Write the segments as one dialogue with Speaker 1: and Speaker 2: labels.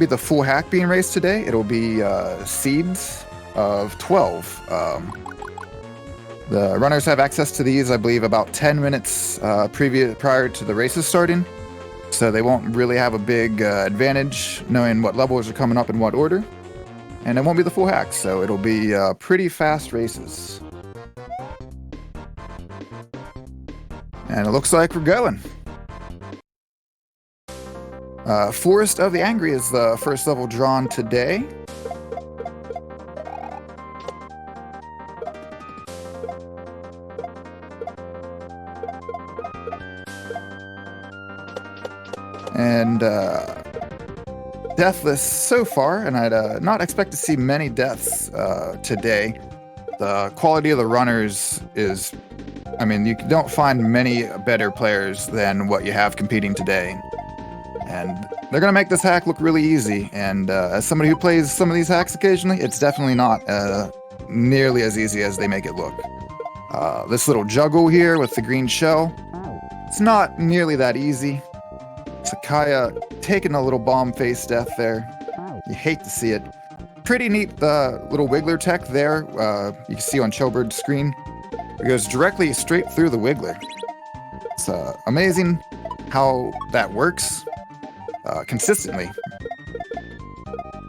Speaker 1: be the full hack being raced today. It'll be seeds of 12. The runners have access to these, I believe, about 10 minutes prior to the races starting. So they won't really have a big advantage knowing what levels are coming up in what order. And it won't be the full hack, so it'll be pretty fast races. And it looks like we're going. Forest of the Angry is the first level drawn today. And deathless so far, and I'd not expect to see many deaths today. The quality of the runners is, I mean, you don't find many better players than what you have competing today. And they're going to make this hack look really easy, and as somebody who plays some of these hacks occasionally, it's definitely not nearly as easy as they make it look. This little juggle here with the green shell, it's not nearly that easy. Sakaya taking a little bomb face death there. You hate to see it. Pretty neat little wiggler tech there. You can see on chelbird's screen. It goes directly straight through the wiggler. It's amazing how that works consistently.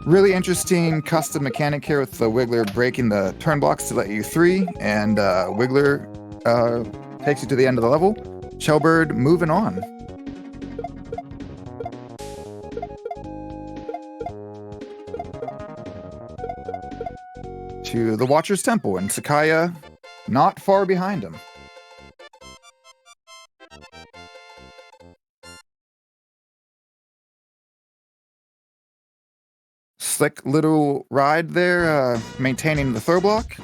Speaker 1: Really interesting custom mechanic here with the wiggler breaking the turn blocks to let you 3, and wiggler takes you to the end of the level. Chelbird moving on. To the Watcher's Temple, and Sakaya not far behind him. Slick little ride there, maintaining the throw block.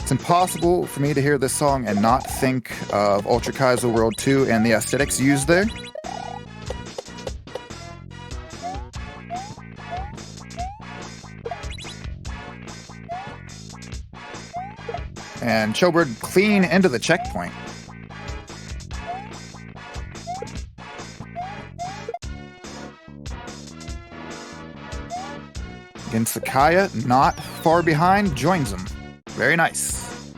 Speaker 1: It's impossible for me to hear this song and not think of Ultra Kaizo World 2 and the aesthetics used there. And chelbird clean into the checkpoint. Again, Sakaya, not far behind, joins him. Very nice.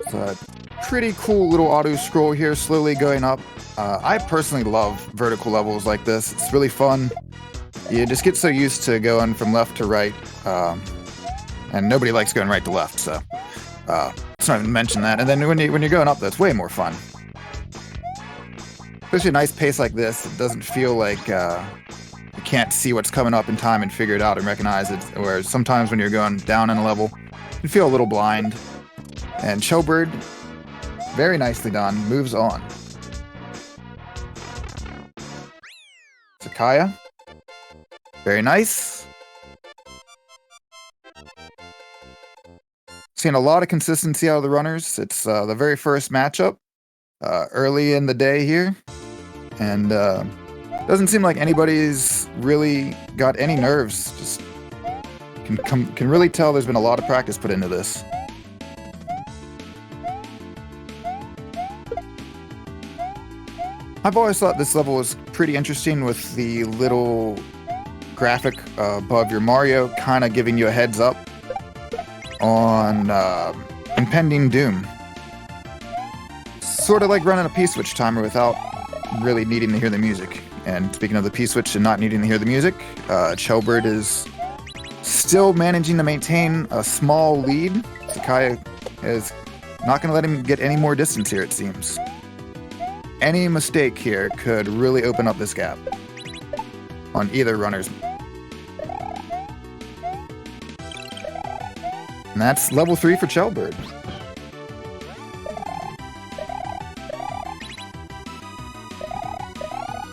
Speaker 1: It's a pretty cool little auto scroll here, slowly going up. I personally love vertical levels like this. It's really fun. You just get so used to going from left to right. And nobody likes going right to left, so let's not even mention that. And then when you're going up, that's way more fun. Especially a nice pace like this, it doesn't feel like you can't see what's coming up in time and figure it out and recognize it. Whereas sometimes when you're going down in a level, you feel a little blind. And chelbird, very nicely done, moves on. Sakaya, very nice. Seeing a lot of consistency out of the runners. It's the very first matchup early in the day here, and doesn't seem like anybody's really got any nerves. Just can really tell there's been a lot of practice put into this. I've always thought this level was pretty interesting with the little graphic above your Mario, kind of giving you a heads up on impending doom. Sort of like running a P-switch timer without really needing to hear the music. And speaking of the P-switch and not needing to hear the music, chelbird is still managing to maintain a small lead. Sakaya is not going to let him get any more distance here, it seems. Any mistake here could really open up this gap on either runner's. And that's level 3 for chelbird.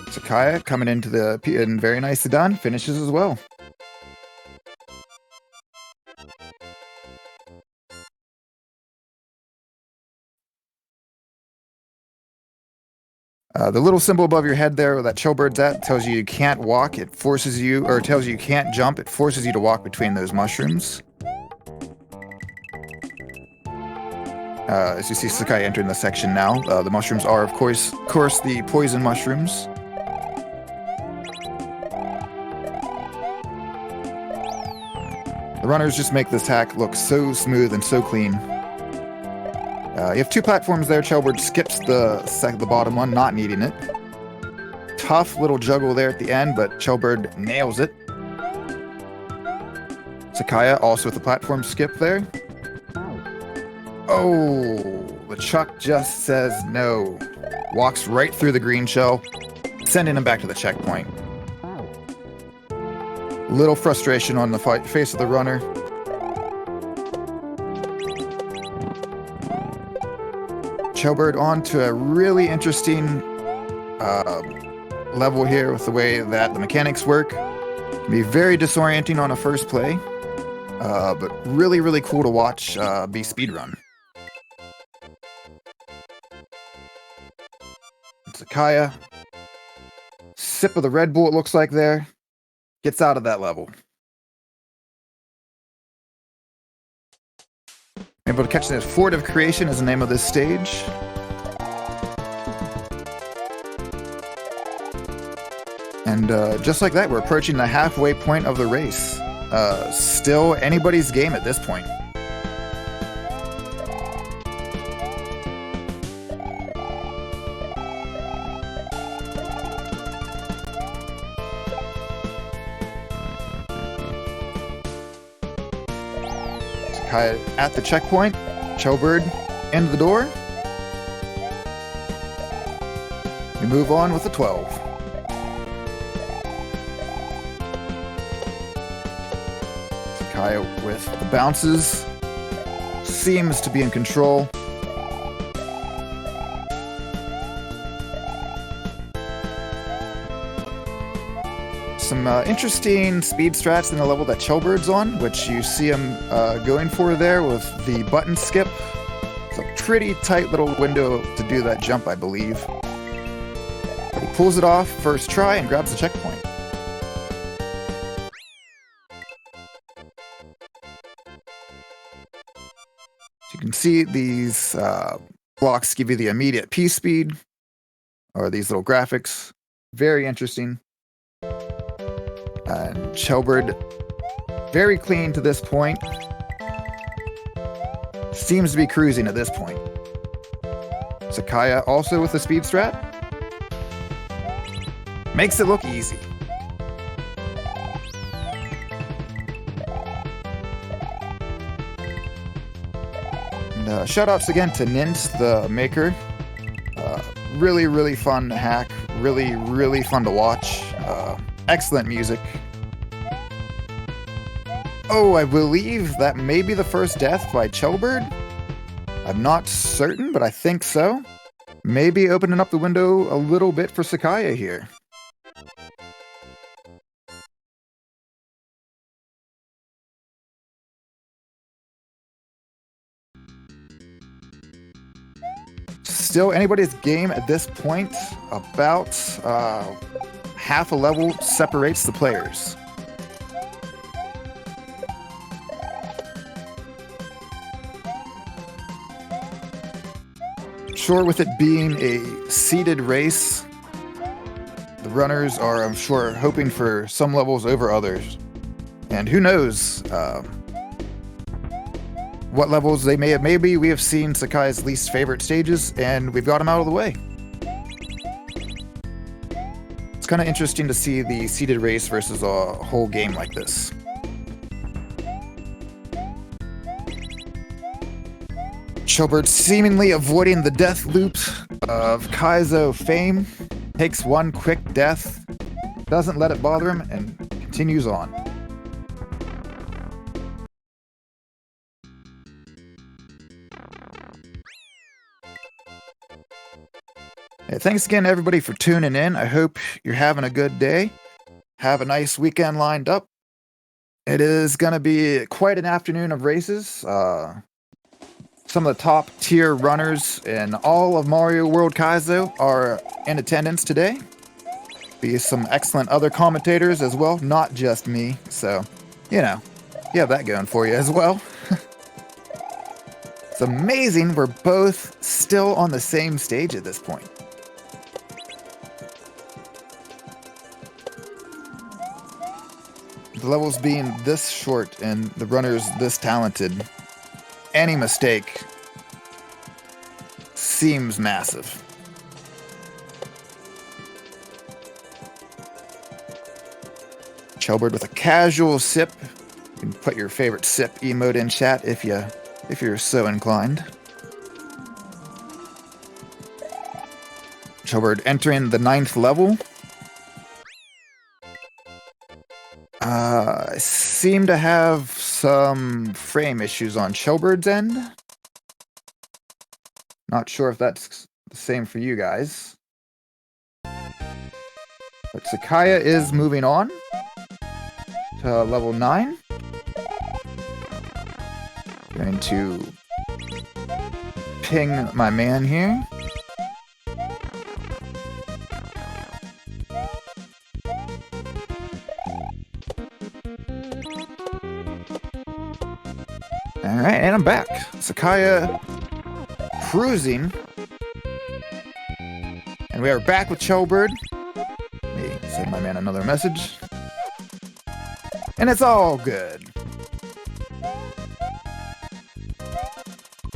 Speaker 1: Sakaya coming into the P and very nicely done, finishes as well. The little symbol above your head there where that chelbird's at tells you can't walk. It forces you, or tells you can't jump. It forces you to walk between those mushrooms. As you see Sakaya entering the section now, the mushrooms are, of course, the poison mushrooms. The runners just make this hack look so smooth and so clean. You have two platforms there. Chelbird skips the bottom one, not needing it. Tough little juggle there at the end, but Chelbird nails it. Sakaya also with the platform skip there. Oh, the Chuck just says no. Walks right through the green shell, sending him back to the checkpoint. Little frustration on the face of the runner. Chelbird on to a really interesting level here with the way that the mechanics work. Can be very disorienting on a first play, but really, really cool to watch be speedrun. Sakaya, sip of the Red Bull it looks like there, gets out of that level. Able to catch this. Fort of Creation is the name of this stage. And just like that, we're approaching the halfway point of the race. Still anybody's game at this point. Sakaya at the checkpoint. Chelbird into the door. We move on with the 12. Sakaya with the bounces. Seems to be in control. Some interesting speed strats in the level that Chelbird's on, which you see him going for there with the button skip. It's a pretty tight little window to do that jump, I believe. But he pulls it off first try and grabs the checkpoint. So you can see these blocks give you the immediate P speed, or these little graphics. Very interesting. And Chelbird, very clean to this point. Seems to be cruising at this point. Sakaya also with the speed strat. Makes it look easy. And shoutouts again to Nint, the maker. Really, really fun hack. Really, really fun to watch. Excellent music. Oh, I believe that may be the first death by Chelbird. I'm not certain, but I think so. Maybe opening up the window a little bit for Sakaya here. Still anybody's game at this point. About half a level separates the players. Sure, with it being a seeded race, the runners are, I'm sure, hoping for some levels over others. And who knows what levels they may have. Maybe we have seen Sakaya's least favorite stages, and we've got him out of the way. It's kind of interesting to see the seeded race versus a whole game like this. Chelbird seemingly avoiding the death loop of Kaizo fame. Takes one quick death, doesn't let it bother him, and continues on. Hey, thanks again, everybody, for tuning in. I hope you're having a good day. Have a nice weekend lined up. It is going to be quite an afternoon of races. Some of the top tier runners in all of Mario World Kaizo are in attendance today. Be some excellent other commentators as well, not just me. So, you know, you have that going for you as well. It's amazing we're both still on the same stage at this point. The levels being this short and the runners this talented, any mistake seems massive. Chelbird with a casual sip. You can put your favorite sip emote in chat if you're so inclined. Chelbird entering the 9th level. I seem to have some frame issues on Chelbird's end. Not sure if that's the same for you guys. But Sakaya is moving on to level 9. Going to ping my man here. Alright, and I'm back. Sakaya cruising. And we are back with Chelbird. Let me send my man another message. And it's all good.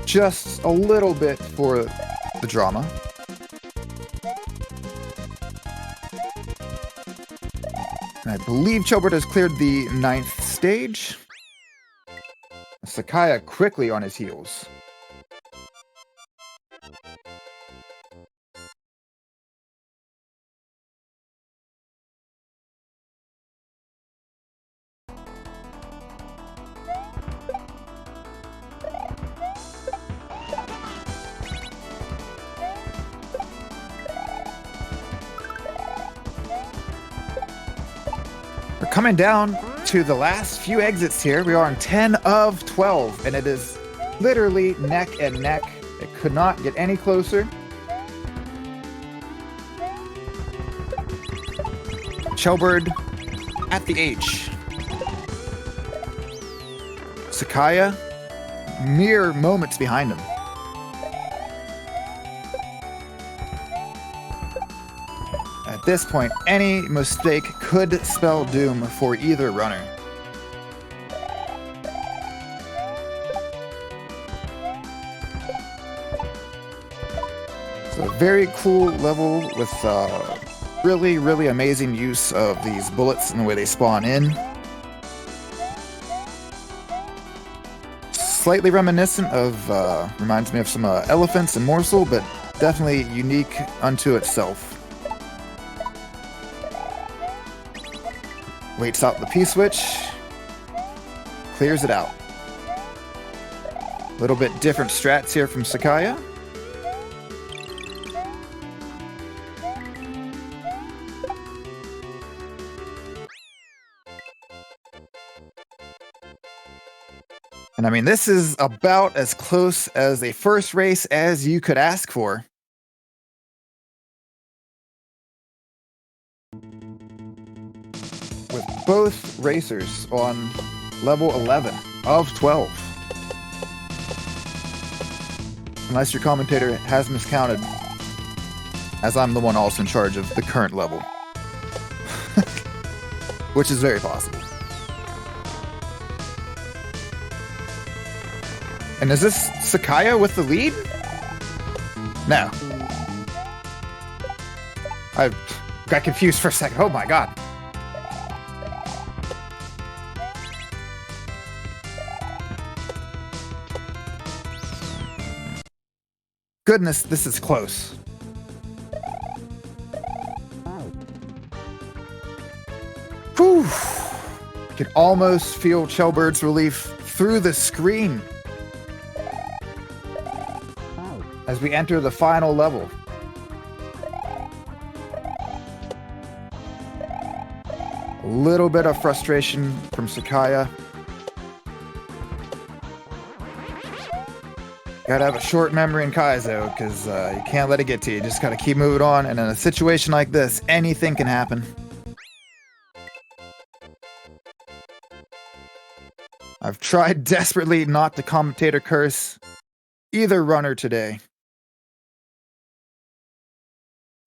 Speaker 1: Just a little bit for the drama. And I believe Chelbird has cleared the 9th stage. Sakaya quickly on his heels. We're coming down to the last few exits here. We are on 10 of 12, and it is literally neck and neck. It could not get any closer. Chelbird at the H. Sakaya, mere moments behind him. At this point, any mistake could spell doom for either runner. It's a very cool level with really, really amazing use of these bullets and the way they spawn in. Slightly reminiscent of, reminds me of some elephants and morsel, but definitely unique unto itself. Waits out the P-switch, clears it out. A little bit different strats here from Sakaya. And I mean, this is about as close as a first race as you could ask for. With both racers on level 11 of 12. Unless your commentator has miscounted, as I'm the one also in charge of the current level. Which is very possible. And is this Sakaya with the lead? No. I got confused for a second. Oh my god. Goodness, this is close. Whew. I can almost feel Chelbird's relief through the screen as we enter the final level. A little bit of frustration from Sakaya. Gotta have a short memory in Kaizo, because you can't let it get to you. You just gotta keep moving on, and in a situation like this, anything can happen. I've tried desperately not to commentator curse, either runner today.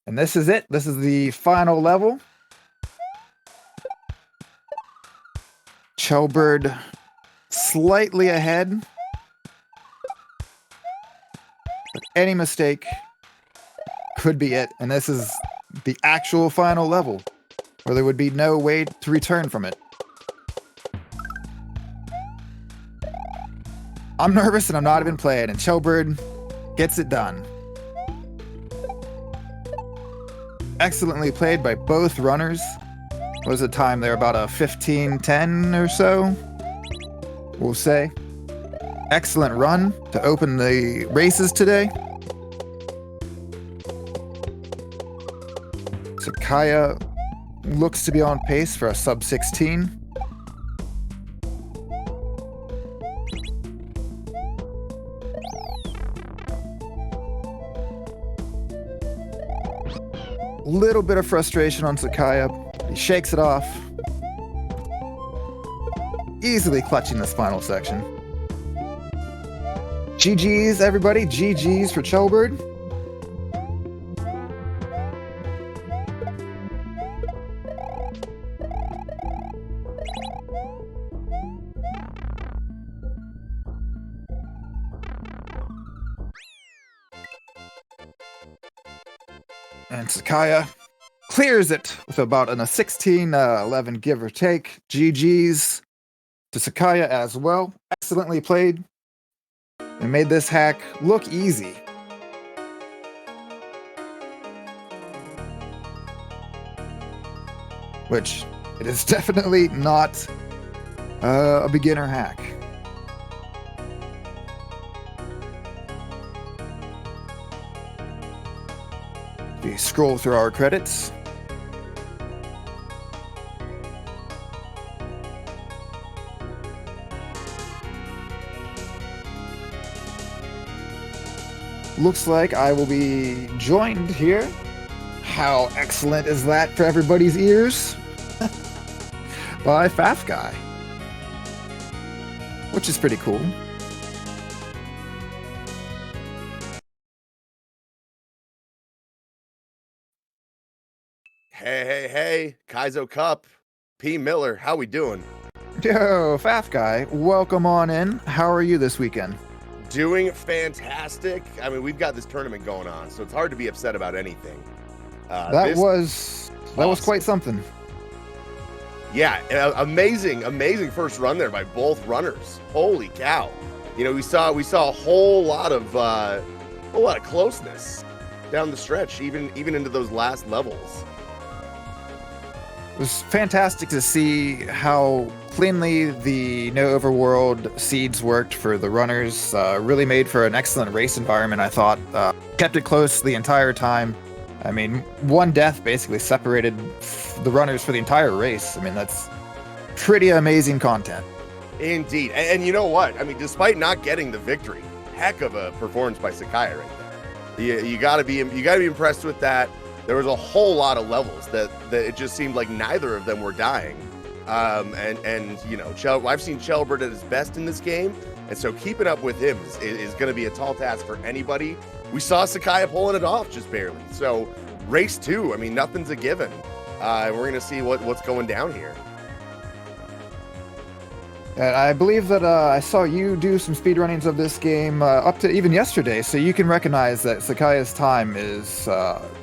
Speaker 1: And this is it. This is the final level. Chelbird slightly ahead. But any mistake could be it. And this is the actual final level, where there would be no way to return from it. I'm nervous and I'm not even playing, and Chelbird gets it done. Excellently played by both runners. What was the time there? About a 15-10 or so, we'll say. Excellent run to open the races today. Sakaya looks to be on pace for a sub-16. Little bit of frustration on Sakaya. He shakes it off. Easily clutching this final section. GG's, everybody. GG's for Chelbird. And Sakaya clears it with about a 16-11, give or take. GG's to Sakaya as well. Excellently played. And made this hack look easy. Which, it is definitely not a beginner hack. We scroll through our credits. Looks like I will be joined here. How excellent is that for everybody's ears? By Faf Guy. Which is pretty cool.
Speaker 2: Hey, Kaizo Kup, P. Miller, how we doing?
Speaker 1: Yo, Faf Guy, welcome on in. How are you this weekend?
Speaker 2: Doing fantastic. I mean, we've got this tournament going on, so it's hard to be upset about anything.
Speaker 1: That was quite something.
Speaker 2: Yeah, amazing first run there by both runners. Holy cow! You know, we saw a whole lot of closeness down the stretch, even into those last levels.
Speaker 1: It was fantastic to see how cleanly the No Overworld seeds worked for the runners. Really made for an excellent race environment, I thought. Kept it close the entire time. I mean, one death basically separated the runners for the entire race. I mean, that's pretty amazing content.
Speaker 2: Indeed. And you know what? I mean, despite not getting the victory, heck of a performance by Sakaya right there. You gotta be impressed with that. There was a whole lot of levels that it just seemed like neither of them were dying. And you know, I've seen Chelbird at his best in this game, and so keeping up with him is going to be a tall task for anybody. We saw Sakaya pulling it off just barely. So race 2, I mean, nothing's a given. We're going to see what's going down here.
Speaker 1: I believe that I saw you do some speedrunnings of this game up to even yesterday, so you can recognize that Sakaya's time is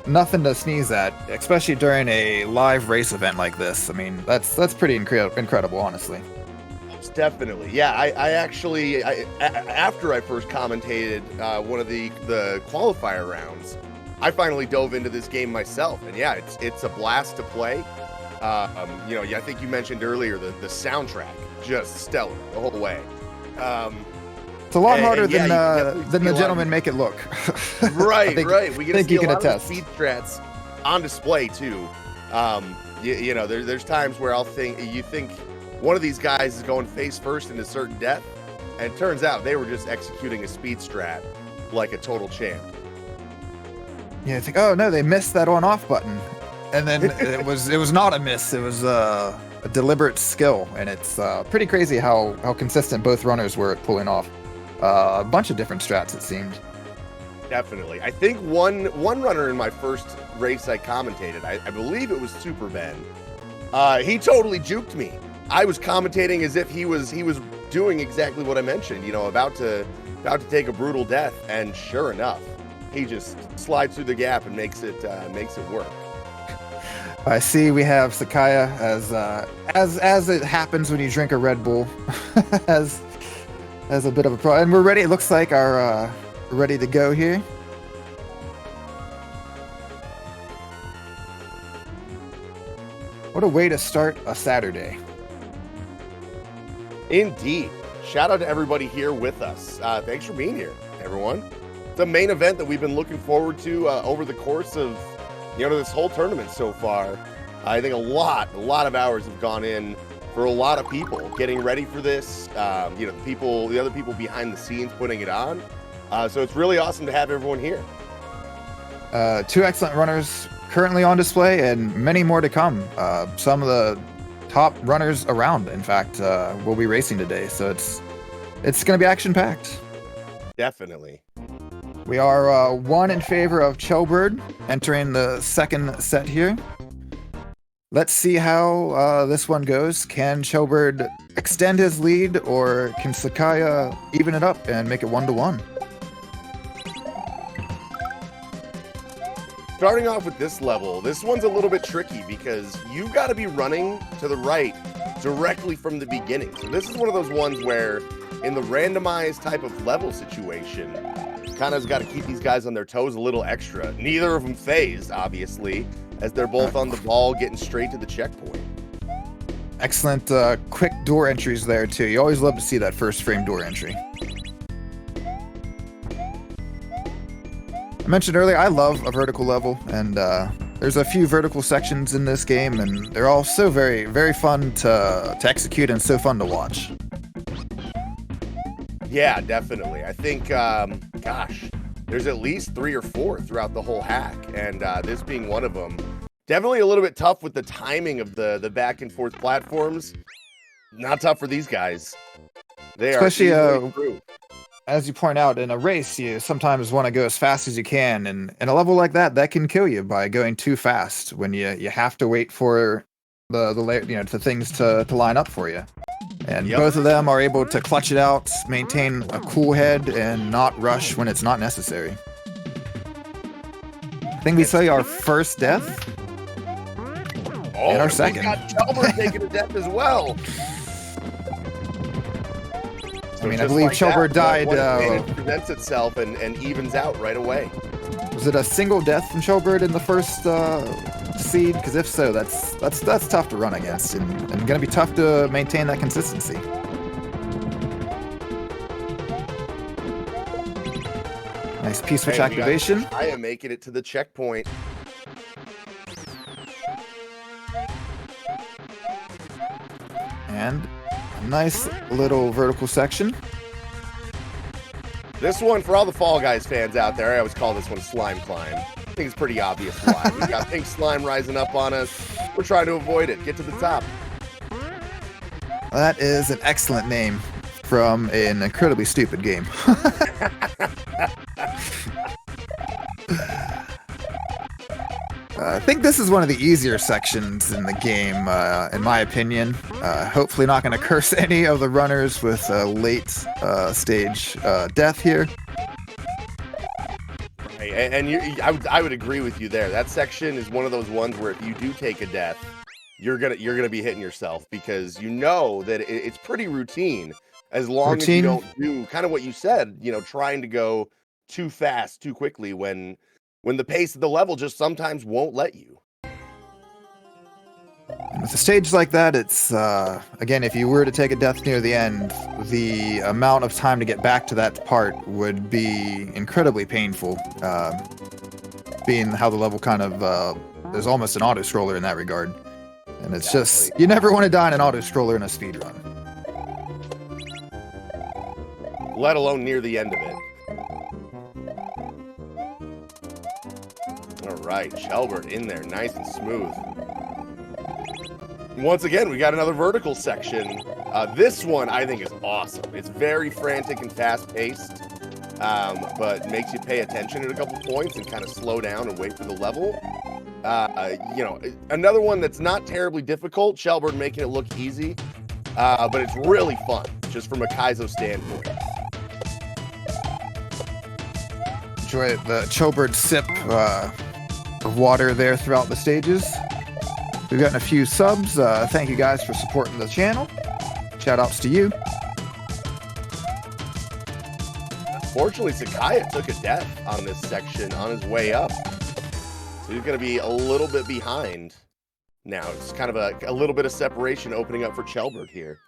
Speaker 1: nothing to sneeze at, especially during a live race event like this. I mean, that's pretty incredible, honestly.
Speaker 2: Most definitely. Yeah, I actually, after I first commentated one of the qualifier rounds, I finally dove into this game myself, and yeah, it's a blast to play. You know, I think you mentioned earlier the soundtrack. Just stellar the whole way.
Speaker 1: It's a lot harder than the gentlemen make it look.
Speaker 2: Right. We get to see
Speaker 1: you
Speaker 2: a
Speaker 1: can
Speaker 2: lot
Speaker 1: attest.
Speaker 2: of the speed strats on display too. You know, there's times where you think one of these guys is going face first into certain death, and it turns out they were just executing a speed strat like a total champ.
Speaker 1: Yeah, I think, oh no, they missed that on-off button, and then it was not a miss. It was a deliberate skill, and it's pretty crazy how consistent both runners were at pulling off. a bunch of different strats, it seemed.
Speaker 2: Definitely. I think one runner in my first race I commentated, I believe it was Super Ben. He totally juked me. I was commentating as if he was doing exactly what I mentioned, you know, about to take a brutal death, and sure enough, he just slides through the gap and makes it work.
Speaker 1: I see we have Sakaya as it happens when you drink a Red Bull, as a bit of a pro, and we're ready. It looks like our ready to go here. What a way to start a Saturday. Indeed.
Speaker 2: Shout out to everybody here with us. Thanks for being here, everyone. It's a main event that we've been looking forward to over the course of this whole tournament so far. I think a lot of hours have gone in for a lot of people getting ready for this. The other people behind the scenes putting it on. So it's really awesome to have everyone here.
Speaker 1: 2 excellent runners currently on display, and many more to come. Some of the top runners around, in fact, will be racing today. So it's going to be action-packed.
Speaker 2: Definitely.
Speaker 1: We are 1 in favor of chelbird entering the second set here. Let's see how this one goes. Can chelbird extend his lead, or can Sakaya even it up and make it 1-1?
Speaker 2: Starting off with this level, this one's a little bit tricky because you've got to be running to the right directly from the beginning. So this is one of those ones where in the randomized type of level situation, kind of got to keep these guys on their toes a little extra. Neither of them phased, obviously, as they're both on the ball getting straight to the checkpoint.
Speaker 1: Excellent quick door entries there, too. You always love to see that first frame door entry. I mentioned earlier, I love a vertical level, and there's a few vertical sections in this game, and they're all so very, very fun to execute and so fun to watch.
Speaker 2: Yeah, definitely. I think, there's at least 3 or 4 throughout the whole hack, and this being one of them. Definitely a little bit tough with the timing of the back and forth platforms. Not tough for these guys. They
Speaker 1: especially,
Speaker 2: are through.
Speaker 1: As you point out, in a race, you sometimes want to go as fast as you can, and in a level like that can kill you by going too fast when you have to wait for the things to line up for you. And both of them are able to clutch it out, maintain a cool head, and not rush when it's not necessary. I think we saw our first death. And our second.
Speaker 2: We got chelbird taking a death as well. So
Speaker 1: I believe chelbird died.
Speaker 2: It presents itself and evens out right away.
Speaker 1: Was it a single death from chelbird in the first seed? Because if so, that's tough to run against, and going to be tough to maintain that consistency. Nice P-switch activation.
Speaker 2: I am making it to the checkpoint.
Speaker 1: And a nice little vertical section.
Speaker 2: This one, for all the Fall Guys fans out there, I always call this one Slime Climb. I think it's pretty obvious why. We've got pink slime rising up on us. We're trying to avoid it. Get to the top.
Speaker 1: That is an excellent name from an incredibly stupid game. I think this is one of the easier sections in the game, in my opinion. Hopefully not going to curse any of the runners with a late stage death here.
Speaker 2: And I would agree with you there. That section is one of those ones where if you do take a death, you're gonna be hitting yourself, because you know that it's pretty routine. As long as you don't do kind of what you said, trying to go too fast, too quickly when the pace of the level just sometimes won't let you.
Speaker 1: And with a stage like that, it's, again, if you were to take a death near the end, the amount of time to get back to that part would be incredibly painful, being how the level kind of, there's almost an auto-scroller in that regard. And it's just, you never want to die in an auto-scroller in a speedrun.
Speaker 2: Let alone near the end of it. All right, chelbird in there, nice and smooth. Once again, we got another vertical section. This one I think is awesome. It's very frantic and fast-paced, but makes you pay attention at a couple points and kind of slow down and wait for the level. You know, another one that's not terribly difficult, chelbird making it look easy, but it's really fun, just from a Kaizo standpoint.
Speaker 1: Enjoy the chelbird sip of water there throughout the stages. We've gotten a few subs. Thank you guys for supporting the channel. Shout outs to you.
Speaker 2: Fortunately, Sakaya took a death on this section on his way up. So he's going to be a little bit behind now. It's kind of a little bit of separation opening up for chelbird here.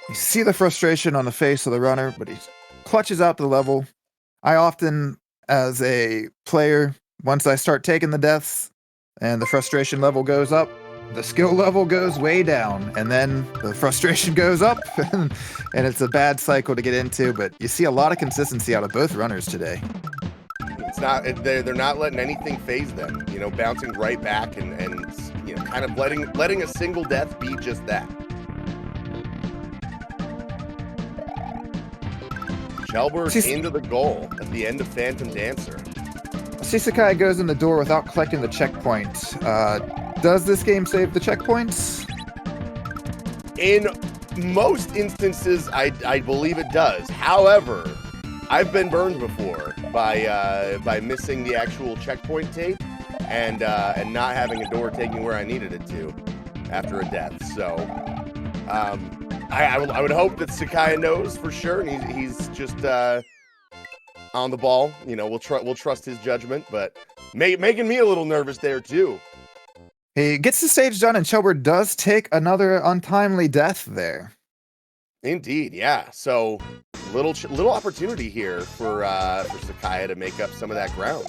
Speaker 1: You see the frustration on the face of the runner, but he clutches out the level. I often, as a player, once I start taking the deaths and the frustration level goes up, the skill level goes way down, and then the frustration goes up, and it's a bad cycle to get into, but you see a lot of consistency out of both runners today.
Speaker 2: It's not, they're not letting anything phase them, you know, bouncing right back and you know, kind of letting a single death be just that. chelbird into the goal at the end of Phantom Dancer.
Speaker 1: Sakaya goes in the door without collecting the checkpoint. Does this game save the checkpoints?
Speaker 2: In most instances, I believe it does. However, I've been burned before by missing the actual checkpoint tape and not having a door take me where I needed it to after a death. So I would hope that Sakaya knows for sure, and he's just on the ball. You know, we'll trust his judgment, but making me a little nervous there too.
Speaker 1: He gets the stage done, and chelbird does take another untimely death there.
Speaker 2: Indeed, yeah. So little opportunity here for Sakaya to make up some of that ground.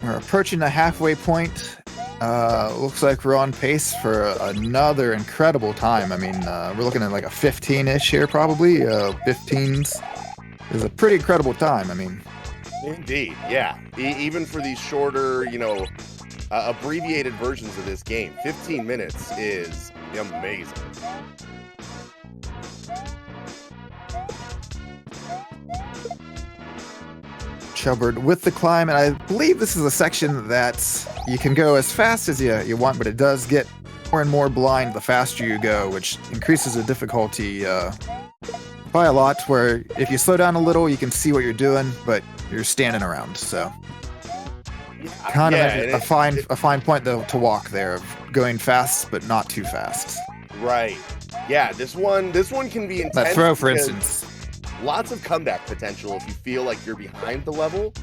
Speaker 1: We're approaching the halfway point. Looks like we're on pace for another incredible time. I mean, we're looking at like a 15-ish here, probably. 15s is a pretty incredible time. I mean,
Speaker 2: indeed, yeah. Even for these shorter, you know, abbreviated versions of this game, 15 minutes is amazing.
Speaker 1: chelbird with the climb, and I believe this is a section that you can go as fast as you want, but it does get more and more blind the faster you go, which increases the difficulty by a lot, where if you slow down a little, you can see what you're doing, but you're standing around, so kind of a fine point though to walk there, of going fast but not too fast.
Speaker 2: Right. Yeah, this one can be intense.
Speaker 1: That throw, for instance.
Speaker 2: Lots of comeback potential if you feel like you're behind the level.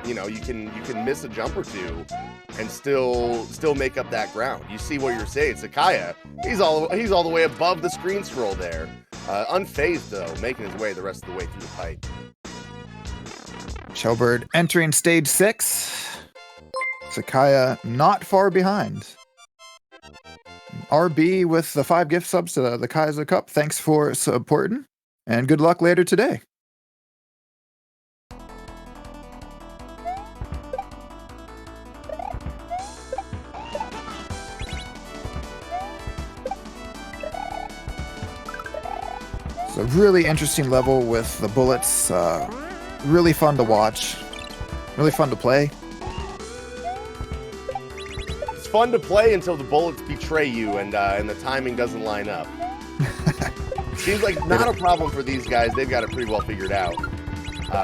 Speaker 2: You know, you can miss a jump or two and still make up that ground. You see what you're saying, Sakaya. He's all the way above the screen scroll there, unfazed though, making his way the rest of the way through the pipe.
Speaker 1: chelbird entering stage 6. Sakaya not far behind. RB with the 5 gift subs to the Kaizo Kup. Thanks for supporting. And good luck later today. It's a really interesting level with the bullets. Really fun to watch. Really fun to play.
Speaker 2: It's fun to play until the bullets betray you and the timing doesn't line up. Seems like not a problem for these guys. They've got it pretty well figured out.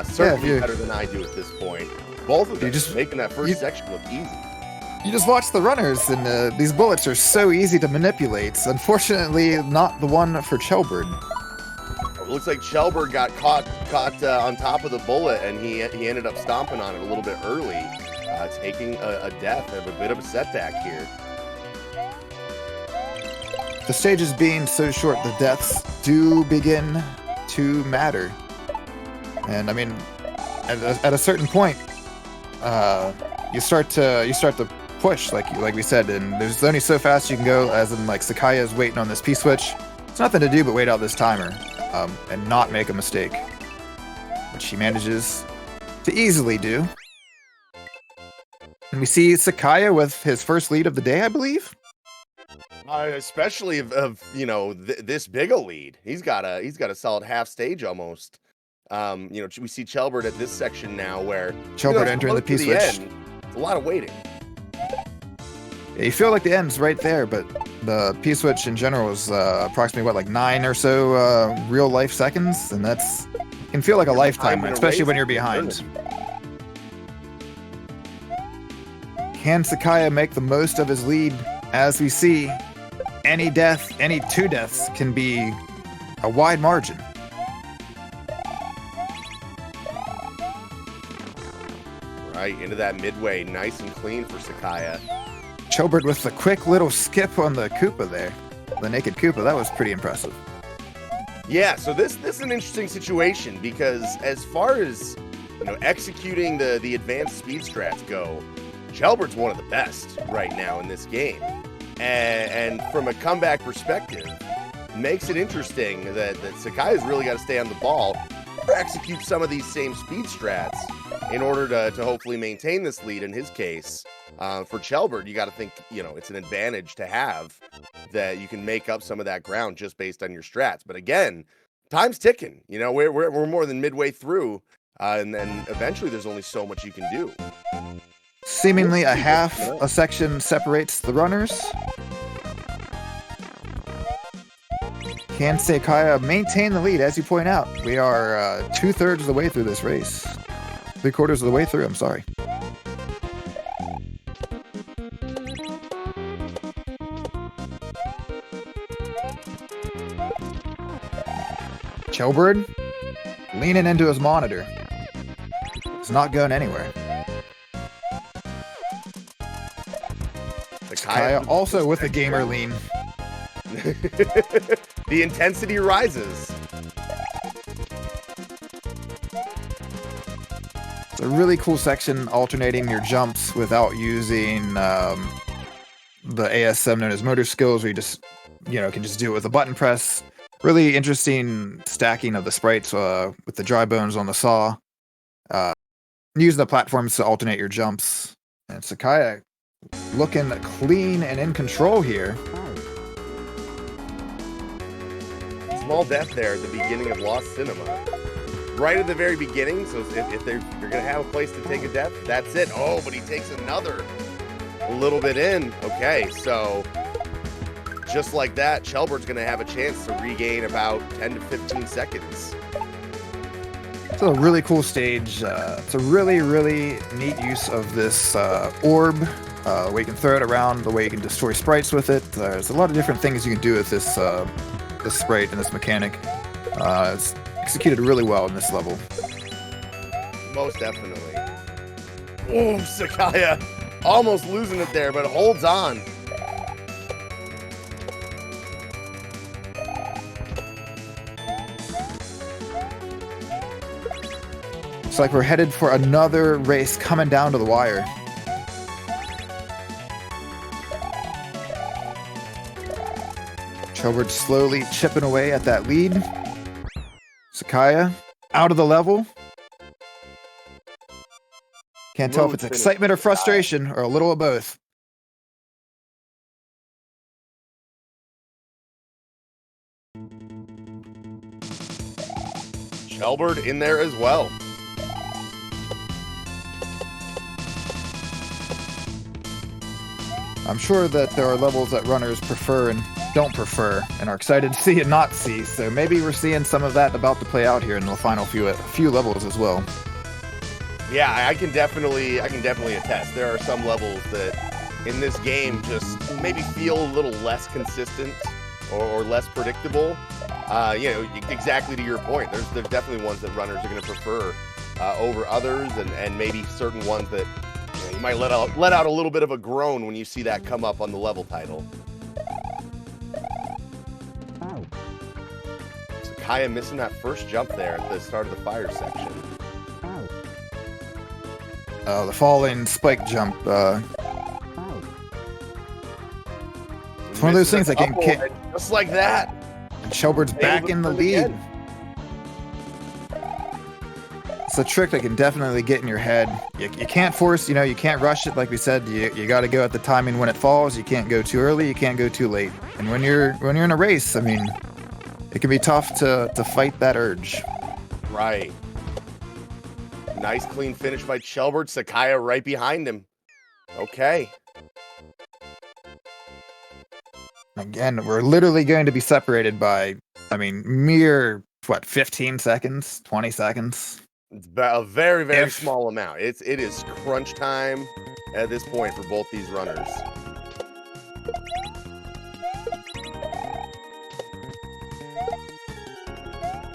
Speaker 2: Certainly better than I do at this point. Both of them just making that first section look easy.
Speaker 1: You just watch the runners, and these bullets are so easy to manipulate. Unfortunately, not the one for chelbird.
Speaker 2: It looks like chelbird got caught on top of the bullet, and he ended up stomping on it a little bit early, taking a death of a bit of a setback here.
Speaker 1: The stages being so short, the deaths do begin to matter. And I mean, at a certain point, you start to push, like we said, and there's only so fast you can go. As in, like, Sakaya's waiting on this P switch. It's nothing to do but wait out this timer, and not make a mistake, which he manages to easily do. And we see Sakaya with his first lead of the day, I believe.
Speaker 2: Especially of this big a lead. He's got a solid half stage almost. We see Chelbird at this section now where
Speaker 1: Chelbird entering the P-switch.
Speaker 2: It's a lot of waiting.
Speaker 1: Yeah, you feel like the end's right there, but the P-switch in general is approximately, like 9 or so real-life seconds, and that's can feel like a lifetime, especially when you're behind. Can Sakaya make the most of his lead? As we see, any two deaths can be a wide margin.
Speaker 2: Right, into that midway, nice and clean for Sakaya.
Speaker 1: Chelbird with the quick little skip on the Koopa there. The naked Koopa, that was pretty impressive.
Speaker 2: Yeah, so this is an interesting situation because as far as executing the advanced speed strats go, Chelbird's one of the best right now in this game. And from a comeback perspective, makes it interesting that Sakaya's really got to stay on the ball or execute some of these same speed strats in order to hopefully maintain this lead in his case. For Chelbird, you got to think, it's an advantage to have that you can make up some of that ground just based on your strats. But again, time's ticking. We're more than midway through, and then eventually there's only so much you can do.
Speaker 1: Seemingly a half a section separates the runners. Can Sakaya maintain the lead? As you point out, we are 2/3 of the way through this race. 3/4 of the way through, I'm sorry. Chelbird leaning into his monitor. It's not going anywhere. Sakaya also with a gamer lean.
Speaker 2: The intensity rises.
Speaker 1: It's a really cool section, alternating your jumps without using the ASM known as motor skills, where you just can just do it with a button press. Really interesting stacking of the sprites with the dry bones on the saw. Using the platforms to alternate your jumps. And Sakaya looking clean and in control here.
Speaker 2: Small death there at the beginning of Lost Cinema. Right at the very beginning, so if you're going to have a place to take a death, that's it. Oh, but he takes another a little bit in. Okay, so just like that, Chelbird's going to have a chance to regain about 10 to 15 seconds.
Speaker 1: It's a really cool stage. It's a really, really neat use of this orb. The way you can throw it around, the way you can destroy sprites with it. There's a lot of different things you can do with this sprite and this mechanic. It's executed really well in this level.
Speaker 2: Most definitely. Oh, Sakaya almost losing it there, but holds on.
Speaker 1: It's like we're headed for another race coming down to the wire. Chelbird slowly chipping away at that lead. Sakaya out of the level. Can't tell if it's excitement or frustration or a little of both.
Speaker 2: Chelbird in there as well.
Speaker 1: I'm sure that there are levels that runners prefer and don't prefer and are excited to see and not see, so maybe we're seeing some of that about to play out here in the final few levels as well.
Speaker 2: Yeah, I can definitely attest. There are some levels that in this game just maybe feel a little less consistent or less predictable. Exactly to your point. There's definitely ones that runners are going to prefer over others, and maybe certain ones that you might let out a little bit of a groan when you see that come up on the level title. Sakaya missing that first jump there at the start of the fire section.
Speaker 1: The falling spike jump. It's one of those things that can kick.
Speaker 2: Just like that.
Speaker 1: And Chelbird's back in the lead. It's a trick that can definitely get in your head. You can't force, you can't rush it. Like we said, you got to go at the timing when it falls. You can't go too early. You can't go too late. And when you're in a race, I mean, it can be tough to fight that urge.
Speaker 2: Right. Nice clean finish by chelbird. Sakaya right behind him. Okay.
Speaker 1: Again, we're literally going to be separated by, I mean, mere, 15 seconds, 20 seconds?
Speaker 2: It's a very, very small amount. It is crunch time at this point for both these runners.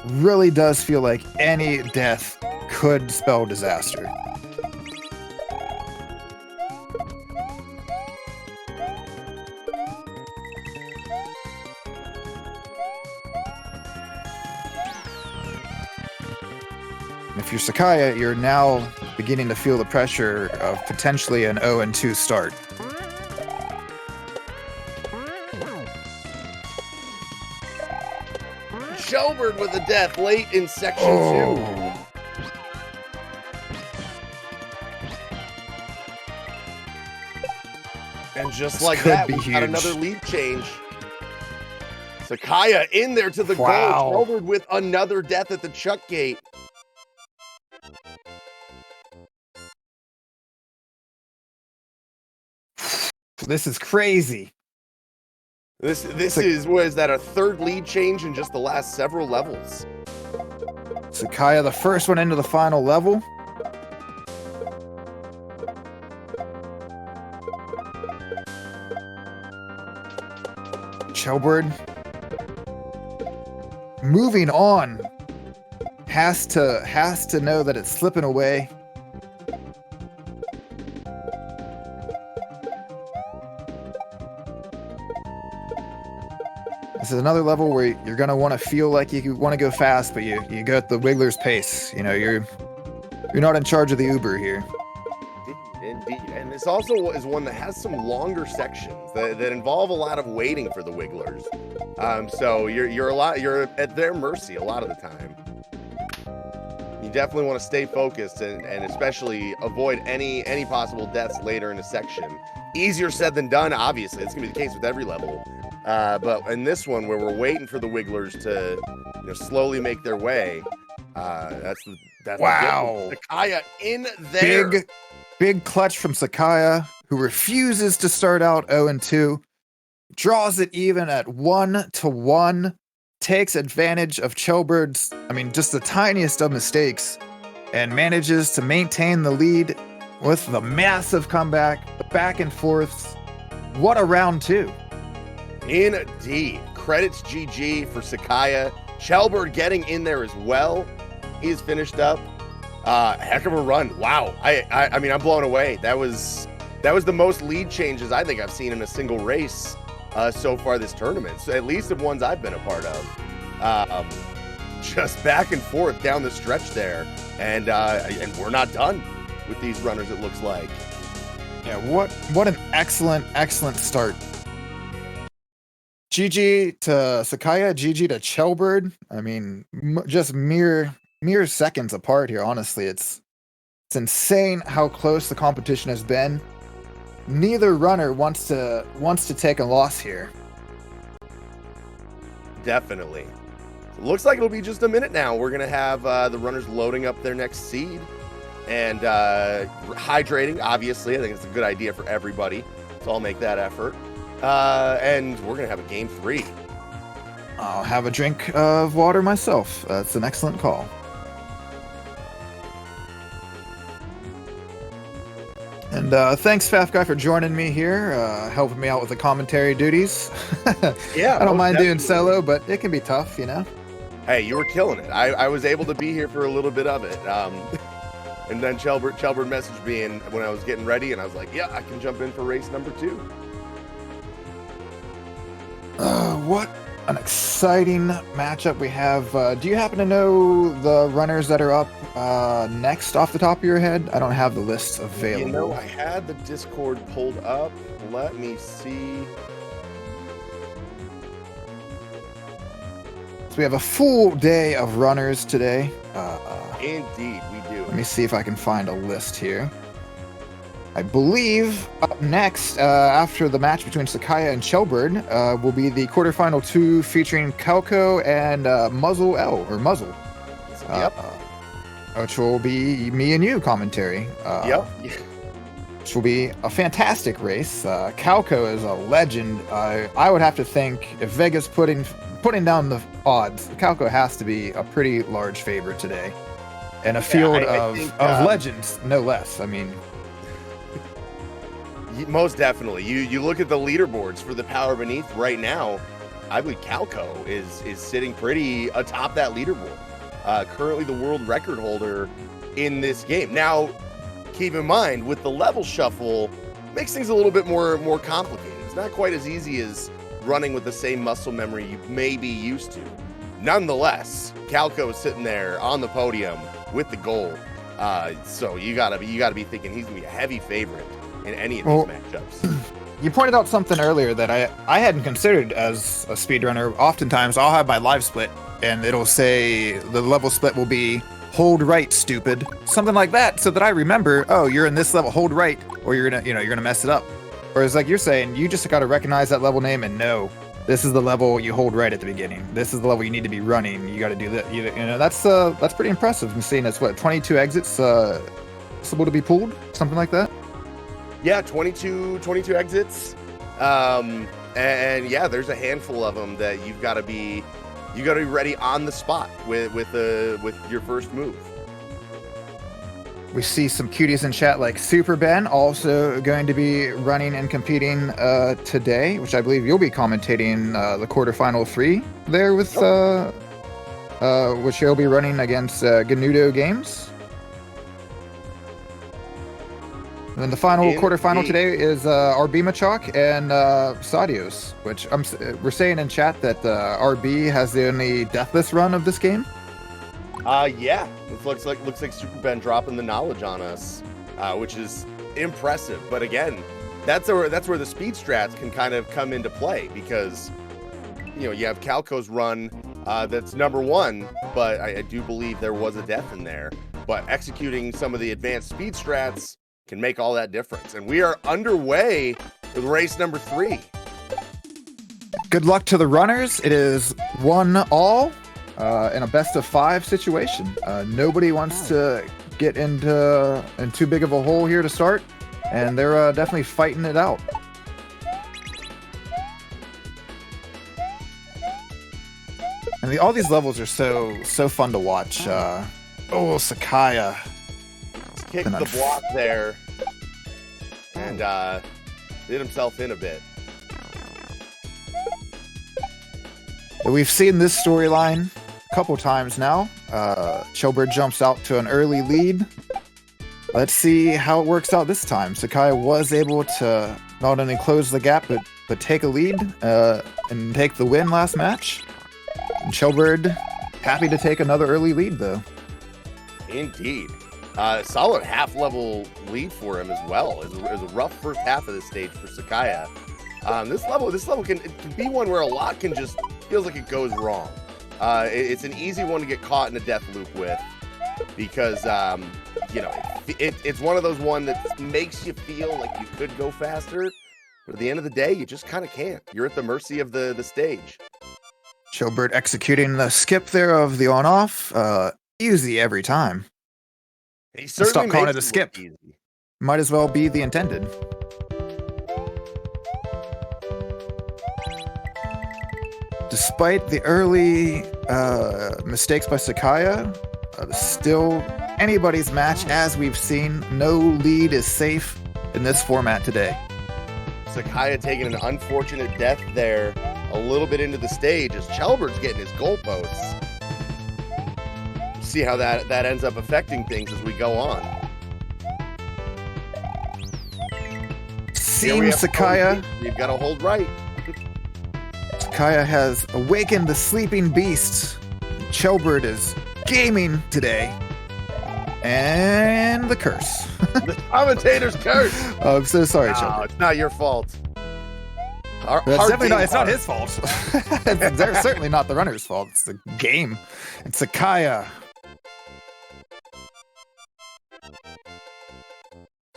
Speaker 1: Really does feel like any death could spell disaster. If you're Sakaya, you're now beginning to feel the pressure of potentially an 0-2 start.
Speaker 2: chelbird with a death late in section 2. And just like that, we got another lead change. Sakaya in there to the goal. chelbird with another death at the chuck gate.
Speaker 1: This is crazy.
Speaker 2: This is, what is that, a third lead change in just the last several levels?
Speaker 1: Sakaya, the first one into the final level. chelbird, moving on, has to know that it's slipping away. This is another level where you're gonna want to feel like you want to go fast, but you go at the Wiggler's pace. You're not in charge of the Uber here.
Speaker 2: Indeed. And this also is one that has some longer sections that involve a lot of waiting for the Wigglers. So you're at their mercy a lot of the time. You definitely want to stay focused and especially avoid any possible deaths later in a section. Easier said than done, obviously. It's gonna be the case with every level. But in this one, where we're waiting for the Wigglers to slowly make their way, that's
Speaker 1: wow.
Speaker 2: Sakaya in there.
Speaker 1: Big clutch from Sakaya, who refuses to start out 0-2, draws it even at 1-1, takes advantage of chelbird's, just the tiniest of mistakes, and manages to maintain the lead with the massive comeback, the back and forths. What a round two.
Speaker 2: Indeed. Credits GG for Sakaya. chelbird getting in there as well. He's finished up. Heck of a run. Wow. I'm blown away. That was the most lead changes I think I've seen in a single race so far this tournament. So at least of ones I've been a part of. Just back and forth down the stretch there. And we're not done with these runners, it looks like.
Speaker 1: Yeah, what an excellent start. GG to Sakaya, GG to chelbird. Just mere seconds apart here, honestly. It's insane how close the competition has been. Neither runner wants to take a loss here.
Speaker 2: Definitely. Looks like it'll be just a minute now. We're going to have the runners loading up their next seed and hydrating, obviously. I think it's a good idea for everybody, so I'll make that effort. And we're going to have a game 3.
Speaker 1: I'll have a drink of water myself. That's an excellent call. And thanks, Faf Guy, for joining me here, helping me out with the commentary duties.
Speaker 2: Yeah,
Speaker 1: I don't mind doing solo, but it can be tough,
Speaker 2: Hey, you were killing it. I was able to be here for a little bit of it. And then chelbird messaged me when I was getting ready, and I was like, yeah, I can jump in for race number 2.
Speaker 1: What an exciting matchup we have. Do you happen to know the runners that are up next off the top of your head? I don't have the list available.
Speaker 2: I had the Discord pulled up. Let me see.
Speaker 1: So we have a full day of runners today.
Speaker 2: Indeed, we do.
Speaker 1: Let me see if I can find a list here. I believe up next, after the match between Sakaya and chelbird, will be the quarterfinal 2 featuring Calco and Muzzle L, or Muzzle.
Speaker 2: Yep.
Speaker 1: Which will be me and you commentary.
Speaker 2: Yep.
Speaker 1: Which will be a fantastic race. Calco is a legend. I would have to think, if Vegas putting down the odds, Calco has to be a pretty large favorite today. And a field of legends, no less. I mean...
Speaker 2: Most definitely. You look at the leaderboards for the Power Beneath right now, I believe Calco is sitting pretty atop that leaderboard. Currently the world record holder in this game. Now, keep in mind, with the level shuffle, makes things a little bit more complicated. It's not quite as easy as running with the same muscle memory you may be used to. Nonetheless, Calco is sitting there on the podium with the gold. So you gotta be thinking he's gonna be a heavy favorite in any of these matchups.
Speaker 1: You pointed out something earlier that I hadn't considered as a speedrunner. Oftentimes, I'll have my live split, and it'll say the level split will be hold right, stupid, something like that, so that I remember, oh, you're in this level, hold right, or you're gonna mess it up. Whereas, like you're saying, you just gotta recognize that level name and know this is the level you hold right at the beginning. This is the level you need to be running. You got to do that. That's pretty impressive. I'm seeing it's 22 exits possible to be pulled, something like that.
Speaker 2: Yeah, 22 exits. And yeah, there's a handful of them that you got to be ready on the spot with your first move.
Speaker 1: We see some cuties in chat like Super Ben also going to be running and competing today, which I believe you'll be commentating the quarterfinal 3 there with which you'll be running against Ganudo Games. And then the final quarterfinal today is RB Machok and Sadios, which we're saying in chat that RB has the only deathless run of this game.
Speaker 2: Yeah, it looks like Super Ben dropping the knowledge on us, which is impressive. But again, that's where the speed strats can kind of come into play, because you have Calco's run that's number 1, but I do believe there was a death in there. But executing some of the advanced speed strats can make all that difference. And we are underway with race number 3.
Speaker 1: Good luck to the runners. It is 1-all. In a best of 5 situation. Nobody wants to get in too big of a hole here to start, and they're definitely fighting it out. And all these levels are so fun to watch. Sakaya
Speaker 2: kicked the block there and did himself in a bit.
Speaker 1: We've seen this storyline a couple times now. chelbird jumps out to an early lead. Let's see how it works out this time. Sakaya was able to not only close the gap, but take a lead and take the win last match. And chelbird happy to take another early lead, though.
Speaker 2: Indeed. Solid half-level lead for him as well. It was a rough first half of the stage for Sakaya. This level can be one where a lot can just feels like it goes wrong. It's an easy one to get caught in a death loop with, because it's one of those one that makes you feel like you could go faster, but at the end of the day, you just kind of can't. You're at the mercy of the stage.
Speaker 1: chelbird executing the skip there of the on-off. Easy every time.
Speaker 2: He certainly
Speaker 1: stop calling
Speaker 2: makes
Speaker 1: it a skip.
Speaker 2: Easy.
Speaker 1: Might as well be the intended. Despite the early mistakes by Sakaya, still anybody's match, as we've seen. No lead is safe in this format today.
Speaker 2: Sakaya taking an unfortunate death there a little bit into the stage as chelbird's getting his goalposts. See how that ends up affecting things as we go on.
Speaker 1: Seems Sakaya...
Speaker 2: You've got to hold right.
Speaker 1: Sakaya has awakened the sleeping beast. chelbird is gaming today. And the curse.
Speaker 2: The commentator's curse.
Speaker 1: Oh, I'm so sorry, chelbird.
Speaker 2: It's not your fault.
Speaker 1: That's definitely not. It's not his fault. They're certainly not the runner's fault. It's the game. It's Sakaya.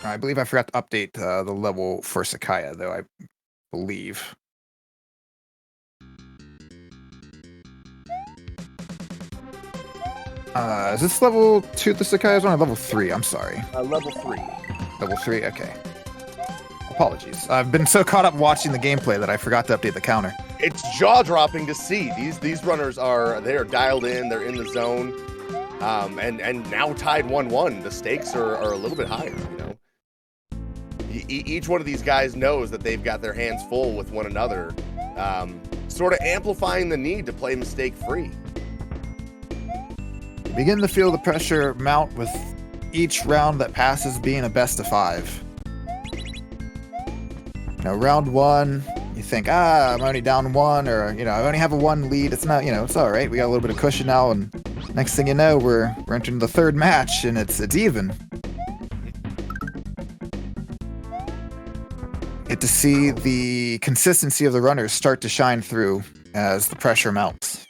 Speaker 1: I believe I forgot to update the level for Sakaya, though, I believe. Is this level 2 the Sakaya's on, or level 3? I'm sorry.
Speaker 2: Level 3.
Speaker 1: Level 3? Okay. Apologies. I've been so caught up watching the gameplay that I forgot to update the counter.
Speaker 2: It's jaw-dropping to see. These runners are dialed in, they're in the zone, and now tied 1-1. The stakes are a little bit higher, you know. Each one of these guys knows that they've got their hands full with one another, sort of amplifying the need to play mistake-free.
Speaker 1: Begin to feel the pressure mount with each round that passes being a best of 5. You know, round 1, you think, I'm only down 1, or, you know, I only have a 1 lead. It's not, you know, it's all right. We got a little bit of cushion now, and next thing you know, we're entering the 3rd match, and it's even. Get to see the consistency of the runners start to shine through as the pressure mounts.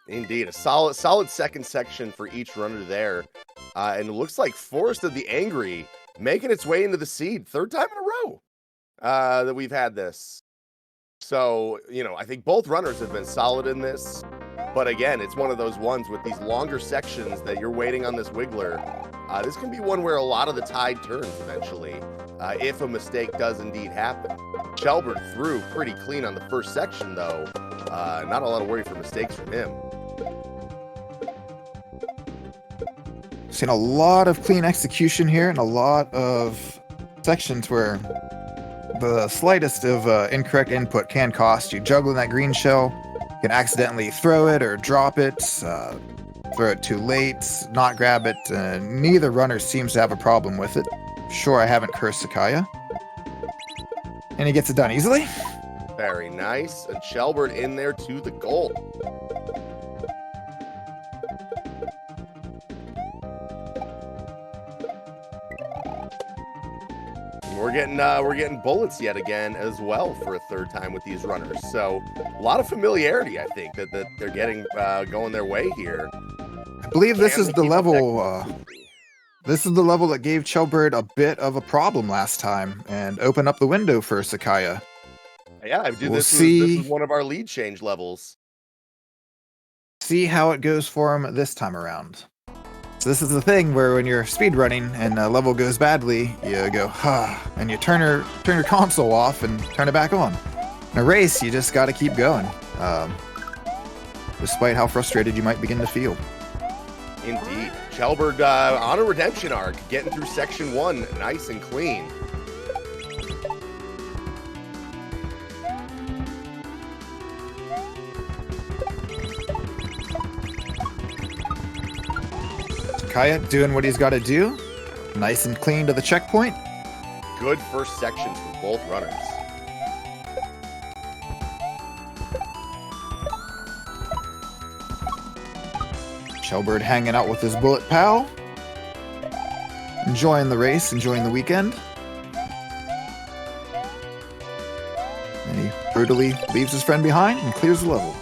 Speaker 2: Indeed, a solid second section for each runner there. And it looks like Forest of the Angry making its way into the seed. 3rd time in a row that we've had this. So, you know, I think both runners have been solid in this. But again, it's one of those ones with these longer sections that you're waiting on this wiggler. This can be one where a lot of the tide turns eventually, if a mistake does indeed happen. Chelbird threw pretty clean on the first section, though. Not a lot of worry for mistakes from him.
Speaker 1: Seen a lot of clean execution here, and a lot of sections where the slightest of incorrect input can cost you. Juggling that green shell, you can accidentally throw it or drop it, throw it too late, not grab it. Neither runner seems to have a problem with it. Sure, I haven't cursed Sakaya. And he gets it done easily.
Speaker 2: Very nice. And Chelbird in there to the goal. We're getting bullets yet again as well for a 3rd time with these runners. So a lot of familiarity, I think, that they're getting going their way here.
Speaker 1: I believe this is the level. This is the level that gave Chelbird a bit of a problem last time and opened up the window for Sakaya.
Speaker 2: Yeah, this was one of our lead change levels.
Speaker 1: See how it goes for him this time around. So this is the thing where when you're speedrunning and a level goes badly, you go, and you turn your console off and turn it back on. In a race, you just got to keep going, despite how frustrated you might begin to feel.
Speaker 2: Indeed. Chelbird on a redemption arc, getting through section 1 nice and clean.
Speaker 1: Sakaya doing what he's got to do. Nice and clean to the checkpoint.
Speaker 2: Good first sections for both runners.
Speaker 1: Chelbird hanging out with his bullet pal. Enjoying the race, enjoying the weekend. And he brutally leaves his friend behind and clears the level.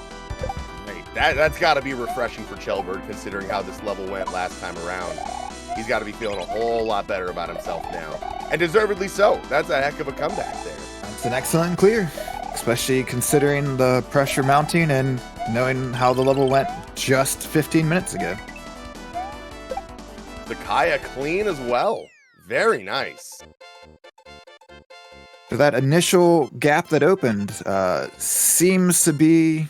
Speaker 2: That's got to be refreshing for Chelbird, considering how this level went last time around. He's got to be feeling a whole lot better about himself now. And deservedly so. That's a heck of a comeback there.
Speaker 1: That's an excellent clear, especially considering the pressure mounting and knowing how the level went just 15 minutes ago.
Speaker 2: Sakaya clean as well. Very nice.
Speaker 1: So that initial gap that opened seems to be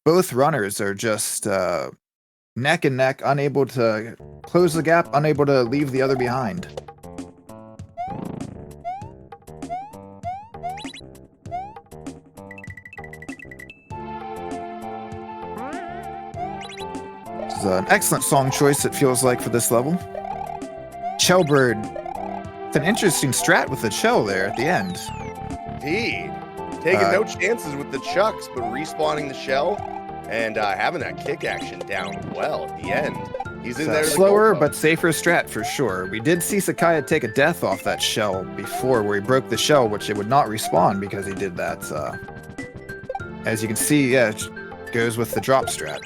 Speaker 1: both runners are just neck and neck, unable to close the gap, unable to leave the other behind. This is an excellent song choice, it feels like, for this level. Chelbird, it's an interesting strat with the shell there at the end.
Speaker 2: Indeed. Taking no chances with the chucks, but respawning the shell and having that kick action down well at the end. He's in there.
Speaker 1: Slower but safer strat for sure. We did see Sakaya take a death off that shell before, where he broke the shell, which it would not respawn because he did that. As you can see, yeah, it goes with the drop strat.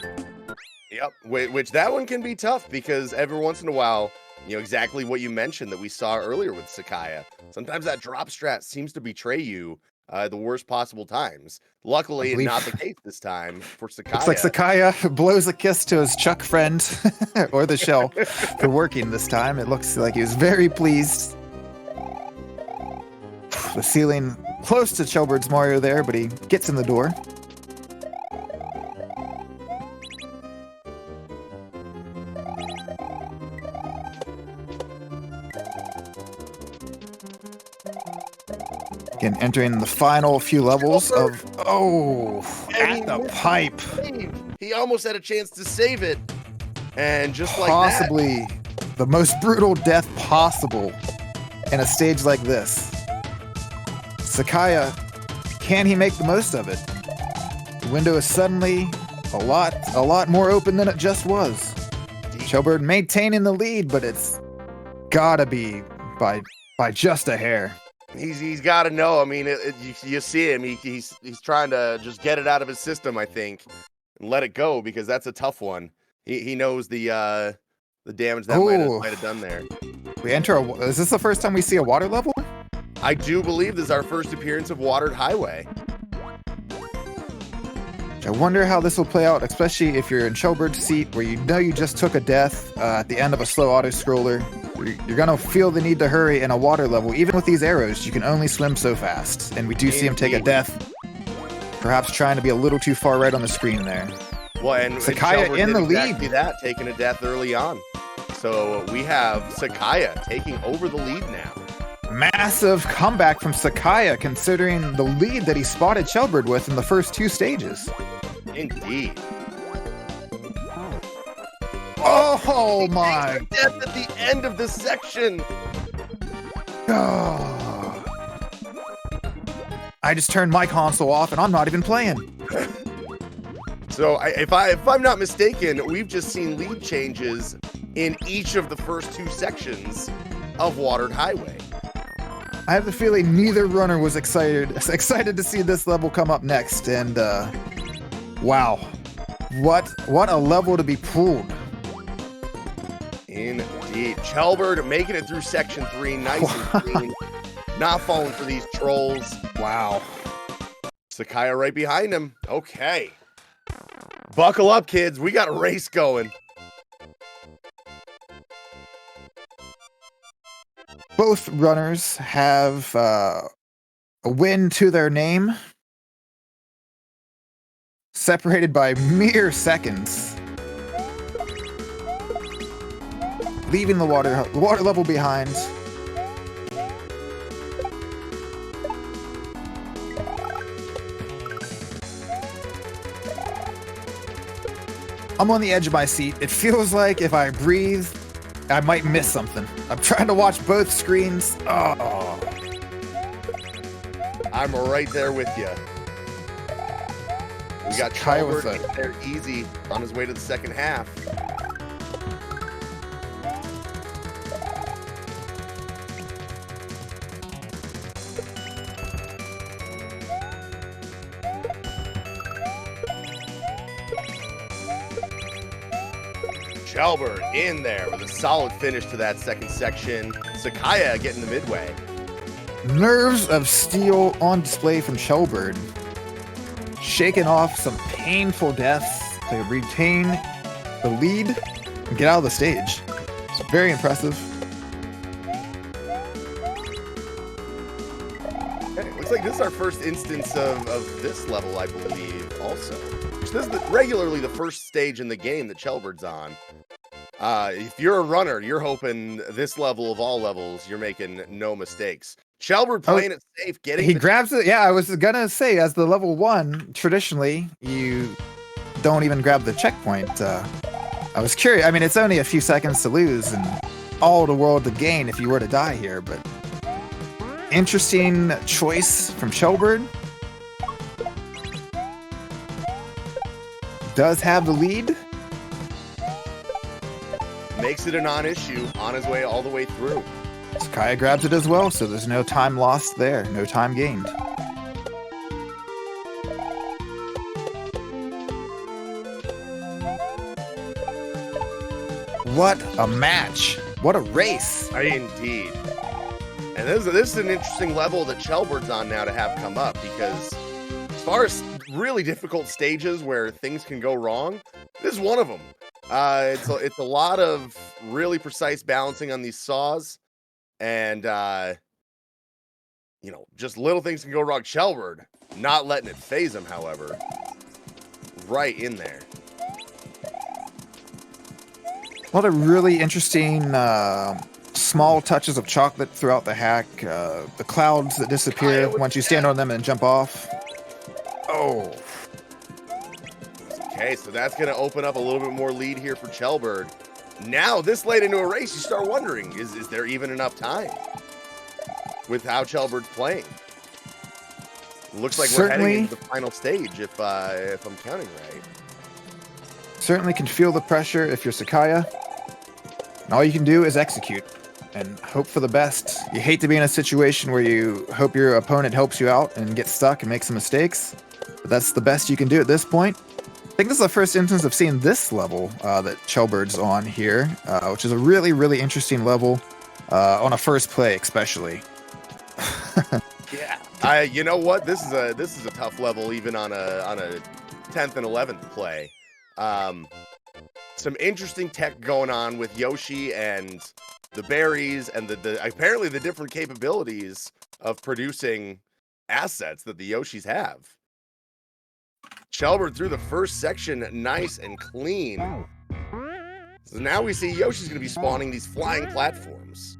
Speaker 2: Yep, which that one can be tough because every once in a while You know, exactly what you mentioned that we saw earlier with Sakaya. Sometimes that drop strat seems to betray you the worst possible times.
Speaker 1: I
Speaker 2: Luckily,
Speaker 1: believe
Speaker 2: not the case this time for
Speaker 1: looks like
Speaker 2: Sakaya.
Speaker 1: Sakaya blows a kiss to his Chuck friend or the shell for working this time. It looks like he was very pleased. The ceiling close to Chelbird's Mario there, but he gets in the door. Again, entering the final few levels of at the pipe.
Speaker 2: He almost had a chance to save it, and just like
Speaker 1: Possibly the most brutal death possible in a stage like this. Sakaya, can he make the most of it? The window is suddenly a lot more open than it just was. Chelbird maintaining the lead, but it's gotta be by just a hair.
Speaker 2: he's got to know. I mean, you see him. He's trying to just get it out of his system, I think, and let it go, because that's a tough one. He knows the damage that might have done there.
Speaker 1: We enter is this the first time we see a water level?
Speaker 2: I do believe this is our first appearance of Watered Highway.
Speaker 1: I wonder how this will play out, especially if you're in Chelbird's seat, where you know you just took a death at the end of a slow auto-scroller. You're going to feel the need to hurry in a water level. Even with these arrows, you can only swim so fast. And we do see him take a death, perhaps trying to be a little too far right on the screen there.
Speaker 2: Well, and
Speaker 1: Sakaya in the lead.
Speaker 2: Exactly that, taking a death early on. So we have Sakaya taking over the lead now.
Speaker 1: Massive comeback from Sakaya, considering the lead that he spotted Chelbird with in the first two stages.
Speaker 2: Indeed.
Speaker 1: Oh my!
Speaker 2: Death at the end of this section.
Speaker 1: Oh. I just turned my console off and I'm not even playing.
Speaker 2: So if I'm not mistaken, we've just seen lead changes in each of the first two sections of Watered Highway.
Speaker 1: I have the feeling neither runner was excited to see this level come up next, and wow, what a level to be pulled.
Speaker 2: Indeed. Chelbird making it through section 3, nice and clean, not falling for these trolls.
Speaker 1: Wow.
Speaker 2: Sakaya right behind him. Okay. Buckle up, kids. We got a race going.
Speaker 1: Both runners have a win to their name, separated by mere seconds, leaving the water level behind. I'm on the edge of my seat. It feels like if I breathe, I might miss something. I'm trying to watch both screens. Oh.
Speaker 2: I'm right there with you. We got Chelbird there easy on his way to the second half. Chelbird in there with a solid finish to that second section. Sakaya getting the midway.
Speaker 1: Nerves of steel on display from Chelbird. Shaking off some painful deaths to retain the lead and get out of the stage. It's very impressive.
Speaker 2: Okay, looks like this is our first instance of this level, I believe, also. This is regularly the first stage in the game that Chelbird's on. If you're a runner, you're hoping this level of all levels, you're making no mistakes. Chelbird playing it safe, getting
Speaker 1: he grabs it. Yeah, I was gonna say, as the level 1, traditionally you don't even grab the checkpoint. I was curious. I mean, it's only a few seconds to lose and all the world to gain if you were to die here, but interesting choice from Chelbird. Does have the lead.
Speaker 2: Makes it a non-issue on his way all the way through.
Speaker 1: Sakaya grabs it as well, so there's no time lost there, no time gained. What a match What a race.
Speaker 2: Indeed. And this is an interesting level that Chelbird's on now to have come up, because as far as really difficult stages where things can go wrong, this is one of them. It's a lot of really precise balancing on these saws, and just little things can go wrong. Chelbird not letting it phase him, however, right in there.
Speaker 1: A lot of really interesting small touches of chocolate throughout the hack. The clouds that disappear once you stand on them and jump off. Oh.
Speaker 2: Okay, so that's going to open up a little bit more lead here for Chelbird. Now, this late into a race, you start wondering, is there even enough time with how Chelbird's playing? Looks like we're heading into the final stage, if I'm counting right.
Speaker 1: Certainly can feel the pressure if you're Sakaya. And all you can do is execute and hope for the best. You hate to be in a situation where you hope your opponent helps you out and gets stuck and makes some mistakes, but that's the best you can do at this point. I think this is the first instance of seeing this level that Chelbird's on here, which is a really, really interesting level on a first play, especially.
Speaker 2: Yeah, you know what? This is a tough level, even on a 10th and 11th play. Some interesting tech going on with Yoshi and the berries and the apparently the different capabilities of producing assets that the Yoshis have. Chelbird through the first section nice and clean. So now we see Yoshi's going to be spawning these flying platforms.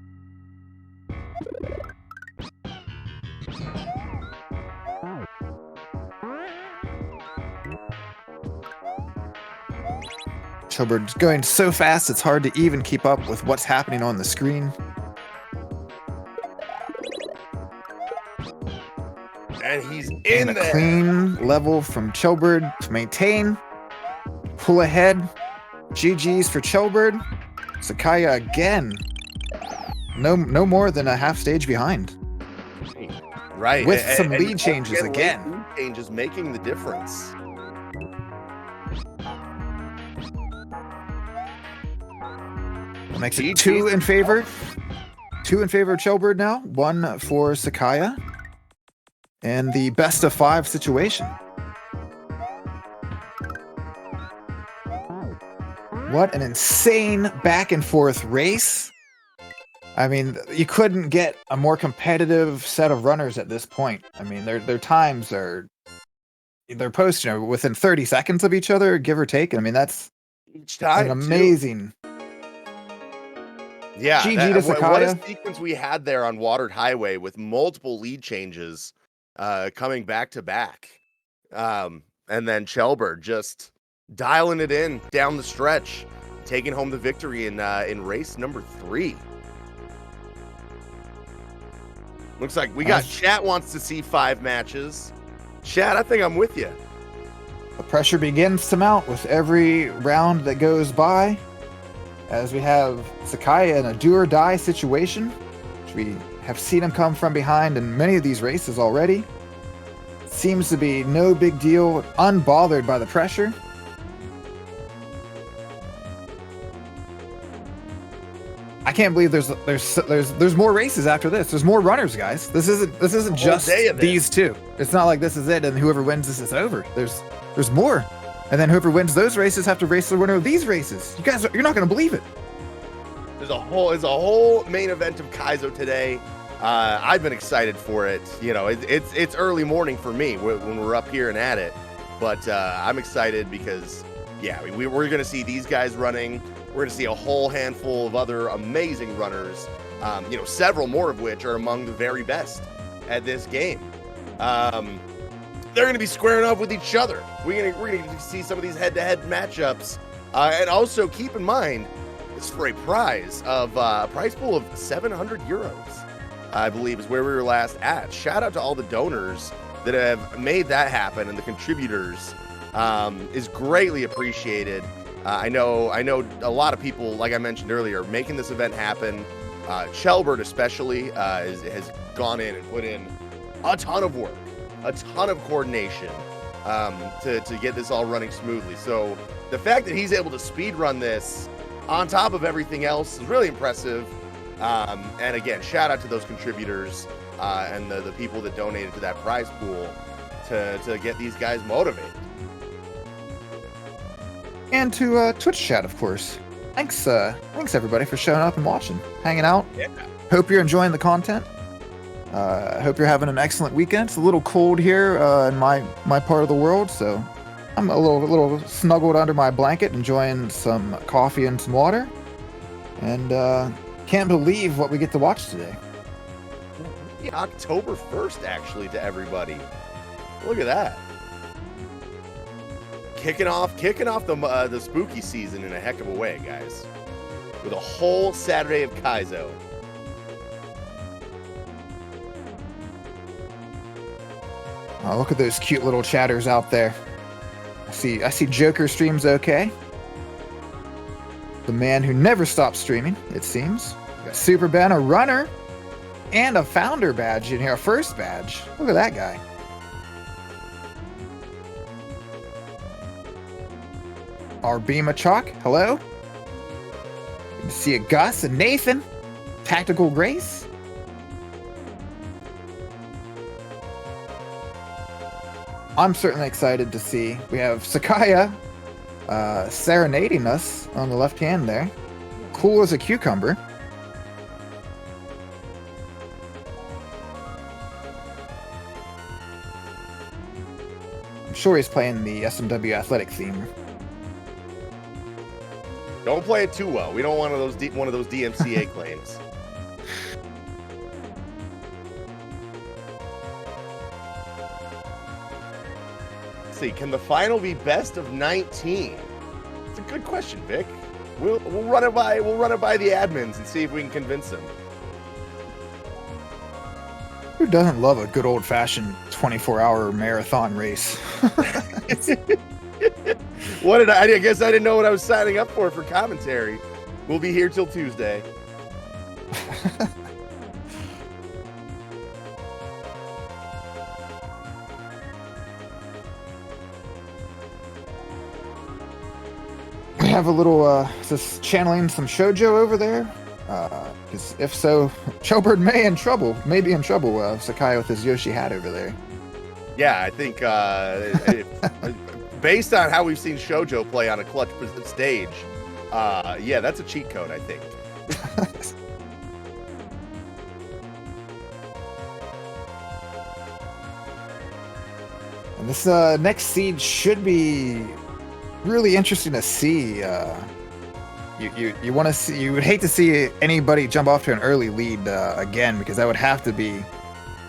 Speaker 1: Chelbird's going so fast it's hard to even keep up with what's happening on the screen.
Speaker 2: And he's in
Speaker 1: and a
Speaker 2: there.
Speaker 1: Clean level from Chelbird to maintain. Pull ahead. GG's for Chelbird. Sakaya again. No more than a half stage behind.
Speaker 2: Right.
Speaker 1: With some lead changes again.
Speaker 2: Lead changes making the difference.
Speaker 1: That makes it 2 in favor. 2 in favor of Chelbird now. 1 for Sakaya. And the best of 5 situation. What an insane back and forth race. I mean, you couldn't get a more competitive set of runners at this point. I mean, their times are they're posting within 30 seconds of each other, give or take. I mean, that's
Speaker 2: each time
Speaker 1: an amazing.
Speaker 2: Yeah,
Speaker 1: GG to Sakaya.
Speaker 2: What a sequence we had there on Watered Highway with multiple lead changes coming back to back. And then Chelbird just dialing it in down the stretch, taking home the victory in race number 3. Looks like we got Chat wants to see 5 matches. Chat, I think I'm with you.
Speaker 1: The pressure begins to mount with every round that goes by, as we have Sakaya in a do-or-die situation, which we have seen him come from behind in many of these races already. Seems to be no big deal, unbothered by the pressure. I can't believe there's more races after this. There's more runners, guys. This isn't just these two. It's not like this is it and whoever wins this is over. There's more. And then whoever wins those races have to race the winner of these races. You guys, you're not going to believe it.
Speaker 2: There's a whole main event of Kaizo today. I've been excited for it. You know, it's early morning for me when we're up here and at it. But I'm excited because, yeah, we're going to see these guys running. We're going to see a whole handful of other amazing runners, several more of which are among the very best at this game. They're going to be squaring off with each other. We're going to see some of these head-to-head matchups. And also keep in mind, it's for a prize of a prize pool of 700 euros, I believe is where we were last at. Shout out to all the donors that have made that happen, and the contributors is greatly appreciated. I know a lot of people, like I mentioned earlier, making this event happen. Chelbird especially has gone in and put in a ton of work, a ton of coordination to get this all running smoothly. So the fact that he's able to speed run this on top of everything else is really impressive. And again, shout out to those contributors and the people that donated to that prize pool to get these guys motivated.
Speaker 1: And to Twitch chat, of course. Thanks everybody for showing up and watching, hanging out.
Speaker 2: Yeah.
Speaker 1: Hope you're enjoying the content. Hope you're having an excellent weekend. It's a little cold here in my part of the world, so I'm a little snuggled under my blanket, enjoying some coffee and some water. And can't believe what we get to watch today.
Speaker 2: Yeah, October 1st, actually, to everybody. Look at that. Kicking off the spooky season in a heck of a way, guys. With a whole Saturday of Kaizo.
Speaker 1: Oh, look at those cute little chatters out there. I see Joker streams okay. The man who never stops streaming, it seems. We got Super Ben, a runner, and a founder badge in here, a first badge. Look at that guy. Our Bima Chalk, hello. Good to see a Gus and Nathan. Tactical Grace. I'm certainly excited to see. We have Sakaya serenading us on the left hand there. Cool as a cucumber. I'm sure he's playing the SMW athletic theme.
Speaker 2: Don't play it too well. We don't want one of those DMCA claims. Let's see, can the final be best of 19? It's a good question, Vic. We'll run it by the admins and see if we can convince them.
Speaker 1: Who doesn't love a good old-fashioned 24-hour marathon race?
Speaker 2: I guess I didn't know what I was signing up for commentary. We'll be here till Tuesday.
Speaker 1: We have a little, just channeling some shoujo over there. Because if so, Chelbird may be in trouble. Sakaya with his Yoshi hat over there.
Speaker 2: Yeah, I think based on how we've seen shoujo play on a clutch stage, yeah, that's a cheat code, I think.
Speaker 1: And this next seed should be really interesting to see. You want to see? You would hate to see anybody jump off to an early lead again, because that would have to be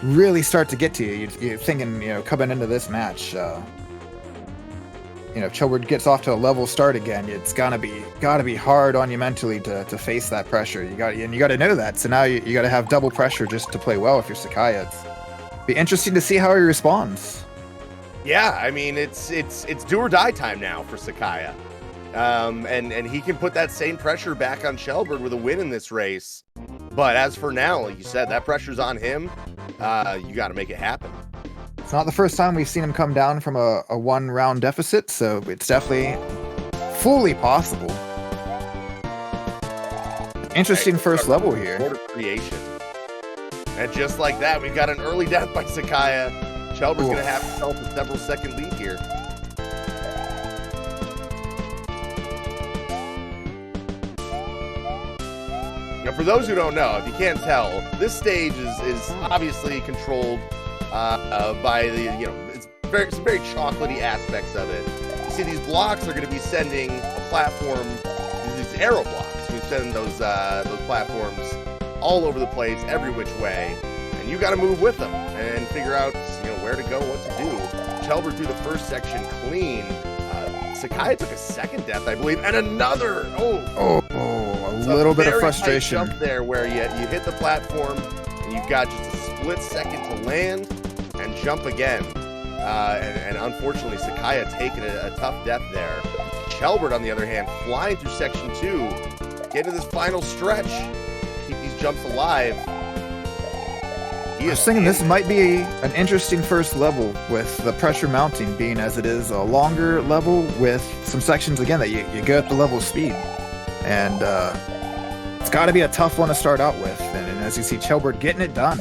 Speaker 1: really start to get to you. You're thinking, coming into this match, if Chelbird gets off to a level start again, it's gotta be hard on you mentally to face that pressure. You got to know that. So now you got to have double pressure just to play well if you're Sakaya. Be interesting to see how he responds.
Speaker 2: Yeah, I mean it's do or die time now for Sakaya. And he can put that same pressure back on Chelbird with a win in this race. But as for now, like you said, that pressure's on him. You got to make it happen.
Speaker 1: It's not the first time we've seen him come down from a one-round deficit, so it's definitely fully possible. Interesting first level here.
Speaker 2: Order creation. And just like that, we got an early death by Sakaya. Chelbird's going to have himself a several-second lead here. Now, for those who don't know, if you can't tell, this stage is obviously controlled by the, it's some very chocolatey aspects of it. You see, these blocks are going to be sending a platform, these arrow blocks. We send those platforms all over the place, every which way, and you got to move with them and figure out, where to go, what to do. Chelbird through the first section clean. Sakaya took a second death, I believe, and another.
Speaker 1: A little bit of frustration.
Speaker 2: Jump there where you hit the platform and you've got just a split second to land and jump again. And unfortunately, Sakaya taking a tough death there. Chelbird, on the other hand, flying through section 2, get to this final stretch, keep these jumps alive.
Speaker 1: I was thinking this might be an interesting first level with the pressure mounting being as it is a longer level with some sections, again, that you go up the level speed. And it's got to be a tough one to start out with. And as you see, chelbird getting it done.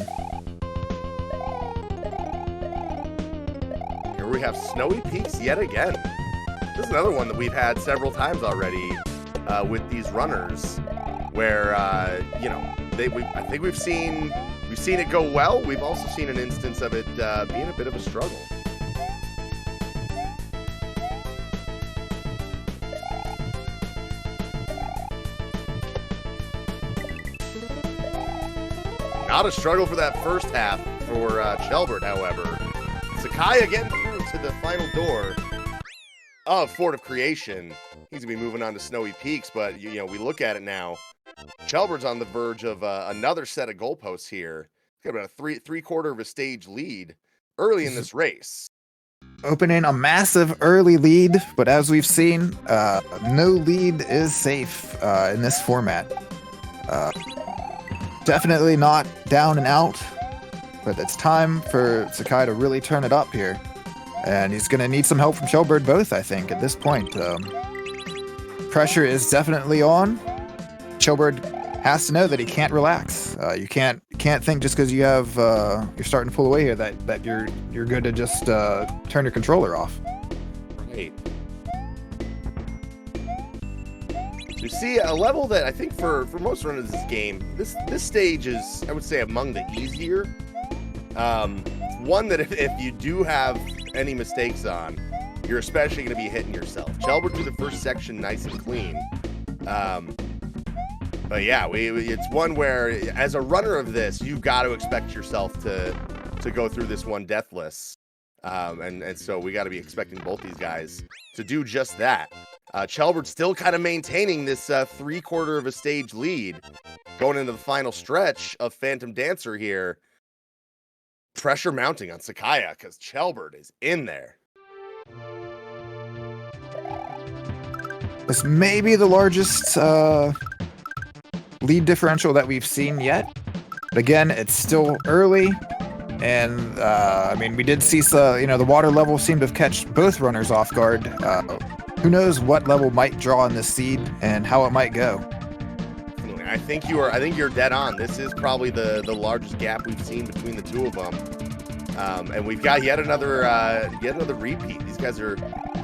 Speaker 2: Here we have Snowy Peaks yet again. This is another one that we've had several times already with these runners, where you know, I think we've seen it go well. We've also seen an instance of it being a bit of a struggle. Not a struggle for that first half for chelbird, however. Sakaya getting through to the final door of Fort of Creation. He's gonna be moving on to Snowy Peaks, but you know, we look at it now. chelbird's on the verge of another set of goalposts here. He's got about a three-quarter of a stage lead early in this race.
Speaker 1: Opening a massive early lead, but as we've seen, no lead is safe in this format. Definitely not down and out, but it's time for Sakaya to really turn it up here. And he's going to need some help from chelbird both, I think, at this point. Pressure is definitely on. chelbird has to know that he can't relax. You can't think just because you have you're starting to pull away here that you're good to just turn your controller off.
Speaker 2: Right. You see a level that I think for most runners of this game, this stage is, I would say, among the easier. One that if you do have any mistakes on, you're especially going to be hitting yourself. chelbird through the first section nice and clean. But yeah, it's one where as a runner of this, you've got to expect yourself to go through this one deathless. And so we got to be expecting both these guys to do just that. chelbird still kind of maintaining this three-quarter of a stage lead going into the final stretch of Phantom Dancer here. Pressure mounting on Sakaya because chelbird is in there.
Speaker 1: This may be the largest lead differential that we've seen yet. But again, it's still early. And I mean, we did see the water level seemed to have catch both runners off guard. Who knows what level might draw in this seed and how it might go.
Speaker 2: I think you're dead on. This is probably the largest gap we've seen between the two of them. And we've got yet another repeat. These guys are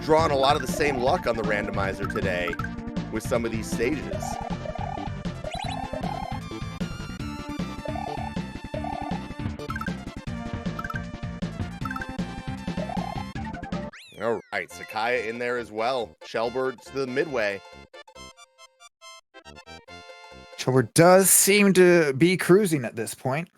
Speaker 2: drawing a lot of the same luck on the randomizer today with some of these stages. All right, Sakaya in there as well. chelbird to the midway.
Speaker 1: chelbird does seem to be cruising at this point.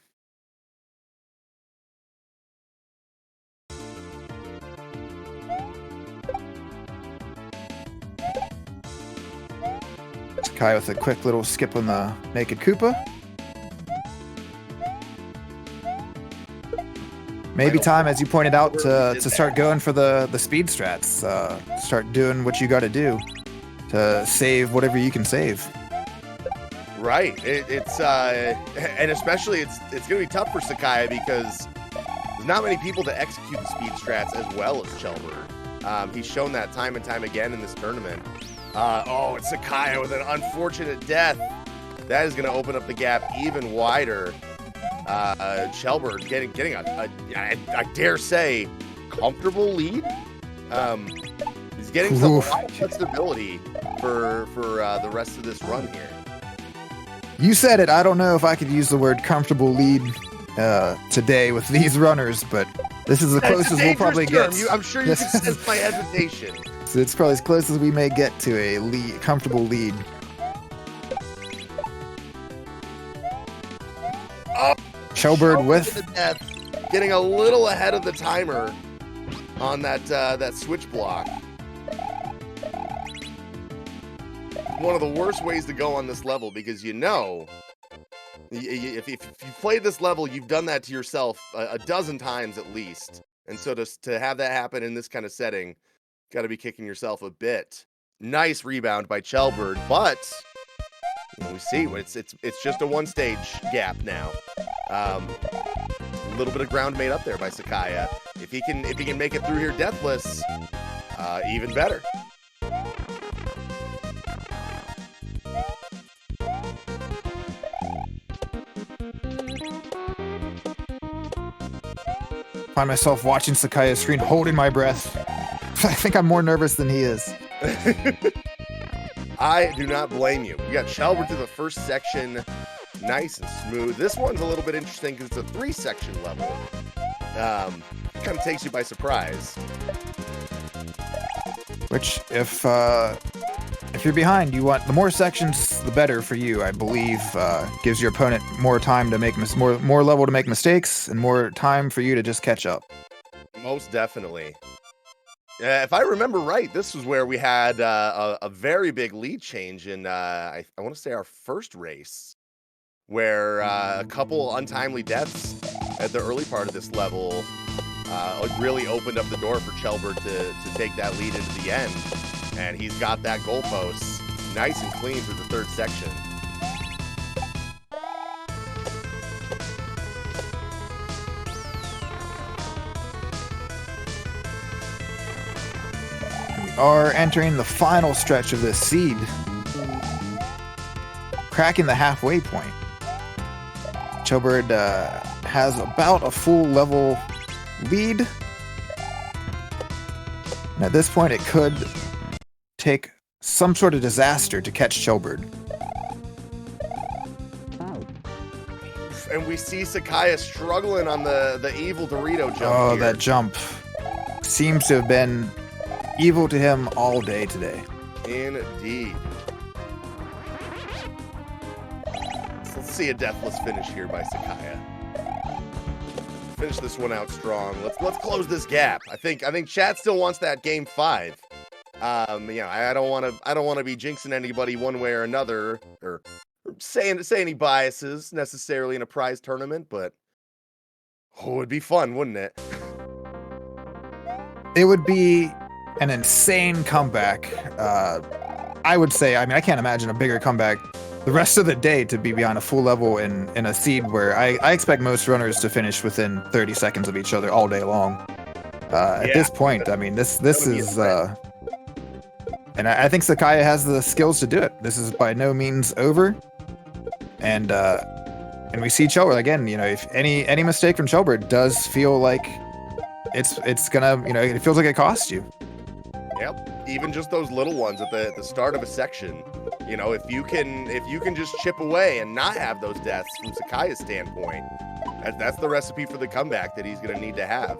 Speaker 1: Sakaya with a quick little skip on the naked Koopa. Maybe time, as you pointed out, to start going for the speed strats. Start doing what you got to do to save whatever you can save.
Speaker 2: Right. It's and especially it's going to be tough for Sakaya because there's not many people to execute the speed strats as well as chelbird. He's shown that time and time again in this tournament. It's Sakaya with an unfortunate death. That is going to open up the gap even wider. chelbird getting a I dare say comfortable lead. He's getting a lot of flexibility for the rest of this run here.
Speaker 1: You said it. I don't know if I could use the word comfortable lead today with these runners, but this is the closest we'll probably get.
Speaker 2: I'm sure you can sense my hesitation.
Speaker 1: So it's probably as close as we may get to a comfortable lead.
Speaker 2: Oh,
Speaker 1: chelbird with
Speaker 2: the death, getting a little ahead of the timer on that switch block. One of the worst ways to go on this level because if you've played this level, you've done that to yourself a dozen times at least. And so to have that happen in this kind of setting, got to be kicking yourself a bit. Nice rebound by chelbird, but we see it's just a one stage gap now. A little bit of ground made up there by Sakaya. If he can make it through here deathless,
Speaker 1: Find myself watching Sakaya's screen, holding my breath. I think I'm more nervous than he is.
Speaker 2: I do not blame you. We got chelbird to the first section, nice and smooth. This one's a little bit interesting because it's a 3-section level. Kind of takes you by surprise.
Speaker 1: Which, if you're behind, you want the more sections, the better for you. I believe gives your opponent more time to make more level to make mistakes and more time for you to just catch up.
Speaker 2: Most definitely. If I remember right, this was where we had a very big lead change in, I want to say, our first race, where a couple untimely deaths at the early part of this level really opened up the door for chelbird to take that lead into the end. And he's got that goalpost nice and clean through the 3rd section.
Speaker 1: Are entering the final stretch of this seed, cracking the halfway point. chelbird has about a full level lead, and at this point it could take some sort of disaster to catch chelbird.
Speaker 2: And we see Sakaya struggling on the evil Dorito jump.
Speaker 1: Oh,
Speaker 2: here.
Speaker 1: that jump seems to have been evil to him all day today.
Speaker 2: Indeed. So let's see a deathless finish here by Sakaya. Finish this one out strong. Let's close this gap. I think chat still wants that game 5. I don't want to be jinxing anybody one way or another, or say any biases necessarily in a prize tournament, but it'd be fun, wouldn't it?
Speaker 1: It would be an insane comeback. I would say, I can't imagine a bigger comeback the rest of the day to be beyond a full level in a seed where I expect most runners to finish within 30 seconds of each other all day long. At this point, this is... and I think Sakaya has the skills to do it. This is by no means over. And we see chelbird again. If any mistake from chelbird does feel like it's gonna, it feels like it costs you.
Speaker 2: Yep. Even just those little ones at the start of a section. If you can just chip away and not have those deaths from Sakaya's standpoint, that's the recipe for the comeback that he's gonna need to have.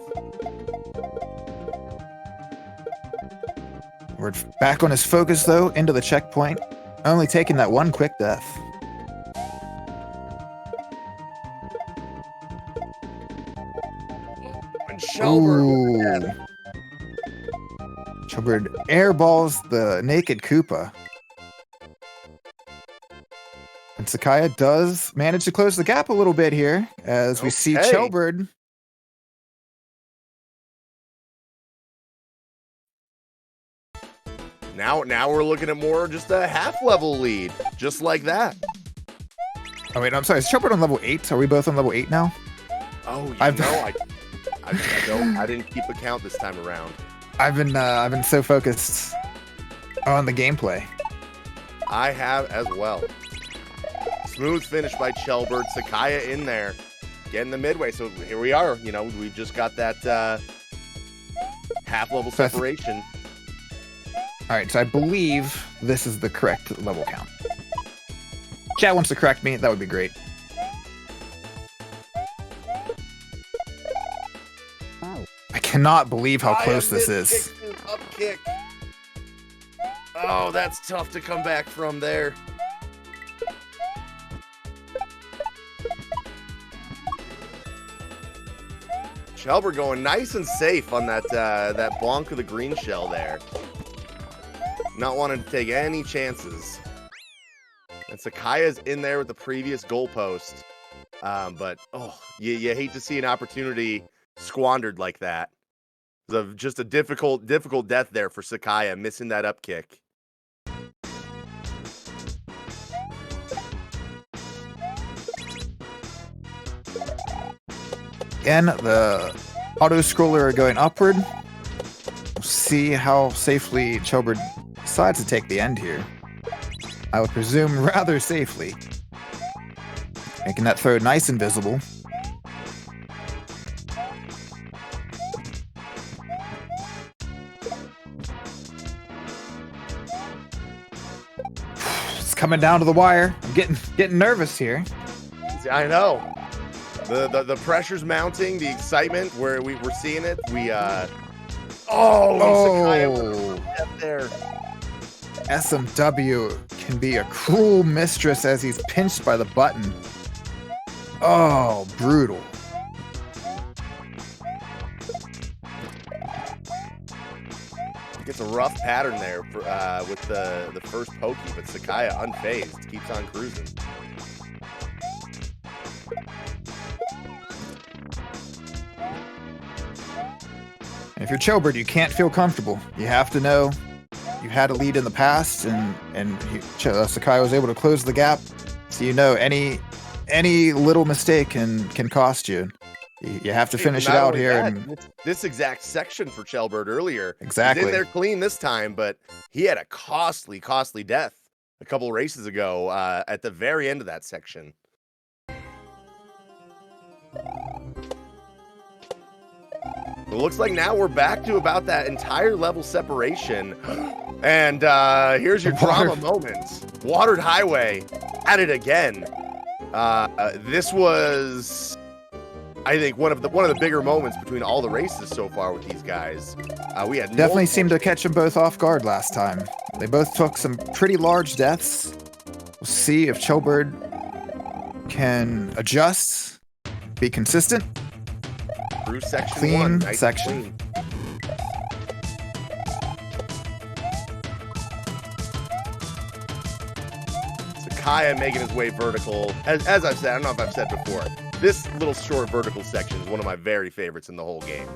Speaker 1: We're back on his focus though, into the checkpoint, only taking that one quick death.
Speaker 2: chelbird
Speaker 1: airballs the naked Koopa. And Sakaya does manage to close the gap a little bit here, as we see chelbird.
Speaker 2: Now we're looking at more just a half-level lead, just like that.
Speaker 1: Oh wait, I'm sorry. Is chelbird on level 8? Are we both on level 8 now?
Speaker 2: Oh, I didn't keep account this time around.
Speaker 1: I've been so focused on the gameplay.
Speaker 2: I have as well. Smooth finish by chelbird. Sakaya in there, getting the midway. So here we are. We've just got that half-level separation.
Speaker 1: All right, so I believe this is the correct level count. Chat wants to correct me. That would be great. I cannot believe how close this is.
Speaker 2: Up kick. Oh, that's tough to come back from there. chelbird going nice and safe on that bonk of the green shell there. Not wanting to take any chances. And Sakaya's in there with the previous goalpost. But you hate to see an opportunity squandered like that. Just a difficult death there for Sakaya, missing that up kick.
Speaker 1: Again, the auto scroller going upward. We'll see how safely chelbird decides to take the end here. I would presume rather safely. Making that throw nice and visible. coming down to the wire. I'm getting nervous here.
Speaker 2: I know. The pressure's mounting, the excitement, we're seeing it. Sakaya up there.
Speaker 1: SMW can be a cruel mistress as he's pinched by the button. Oh, brutal.
Speaker 2: Gets a rough pattern there with the first pokey, but Sakaya unfazed, keeps on cruising.
Speaker 1: If you're chelbird, you can't feel comfortable. You have to know you had a lead in the past, and Sakaya was able to close the gap. So you know any little mistake can cost you. You have to finish it out here. And
Speaker 2: this exact section for chelbird earlier.
Speaker 1: Exactly.
Speaker 2: He's in there clean this time, but he had a costly death a couple races ago at the very end of that section. It looks like now we're back to about that entire level separation. And here's your drama moment. Watered Highway at it again. This was, I think, one of the bigger moments between all the races so far with these guys. We had
Speaker 1: definitely seemed to catch them both off guard last time. They both took some pretty large deaths. We'll see if chelbird can adjust, be consistent.
Speaker 2: Through section
Speaker 1: clean
Speaker 2: one. Nice
Speaker 1: section.
Speaker 2: Sakaya making his way vertical. As I've said, I don't know if I've said before, this little short vertical section is one of my very favorites in the whole game.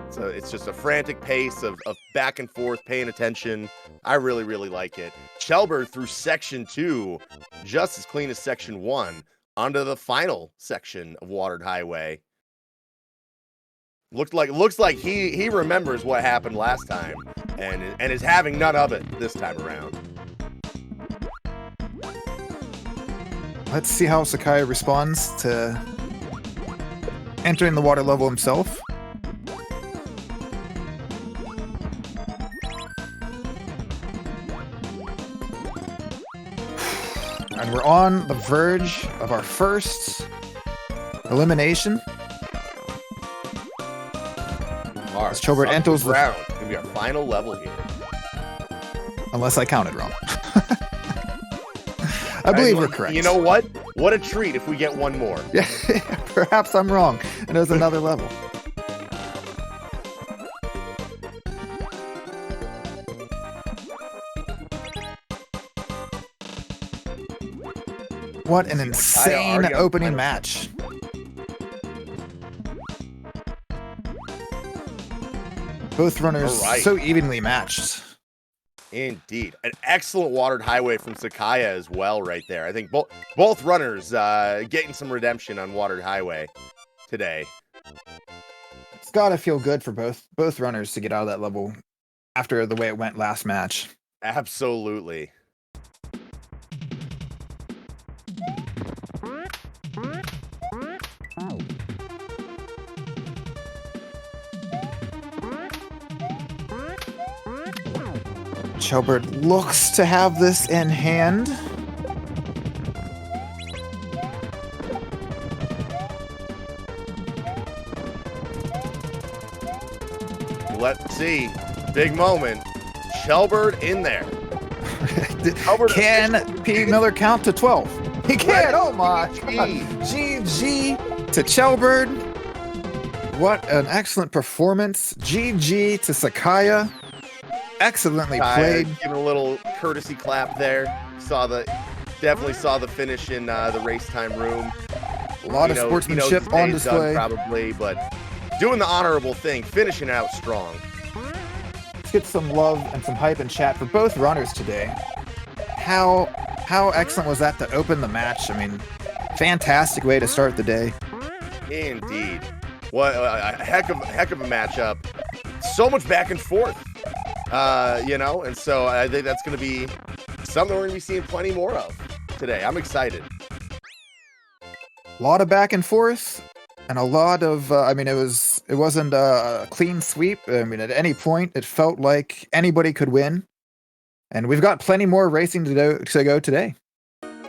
Speaker 2: So it's just a frantic pace of back and forth, paying attention. I really, really like it. chelbird through section 2, just as clean as section 1, onto the final section of Watered Highway. Looks like he remembers what happened last time and is having none of it this time around.
Speaker 1: Let's see how Sakaya responds to entering the water level himself. And we're on the verge of our first elimination. As chelbird enters the
Speaker 2: round, it's gonna be our final level here.
Speaker 1: Unless I counted wrong. I believe we're correct.
Speaker 2: You know what? What a treat if we get one more.
Speaker 1: Yeah, perhaps I'm wrong, and there's another level. What an insane opening match. Both runners so evenly matched.
Speaker 2: Indeed. An excellent Watered Highway from Sakaya as well right there. I think both runners getting some redemption on Watered Highway today.
Speaker 1: It's got to feel good for both runners to get out of that level after the way it went last match.
Speaker 2: Absolutely.
Speaker 1: chelbird looks to have this in hand.
Speaker 2: Let's see. Big moment. chelbird in there.
Speaker 1: Can P. Miller count to 12? He can. Oh my God. GG to chelbird. What an excellent performance. GG to Sakaya. Excellently played.
Speaker 2: Giving a little courtesy clap there. Definitely saw the finish in the race time room.
Speaker 1: A lot of sportsmanship on display.
Speaker 2: Probably, but doing the honorable thing, finishing out strong.
Speaker 1: Let's get some love and some hype and chat for both runners today. How excellent was that to open the match? I mean, fantastic way to start the day.
Speaker 2: Indeed. What a heck of a matchup. So much back and forth. And so I think that's going to be something we're going to be seeing plenty more of today. I'm excited.
Speaker 1: A lot of back and forth, and a lot of, it wasn't a clean sweep. I mean, at any point, it felt like anybody could win. And we've got plenty more racing to go today.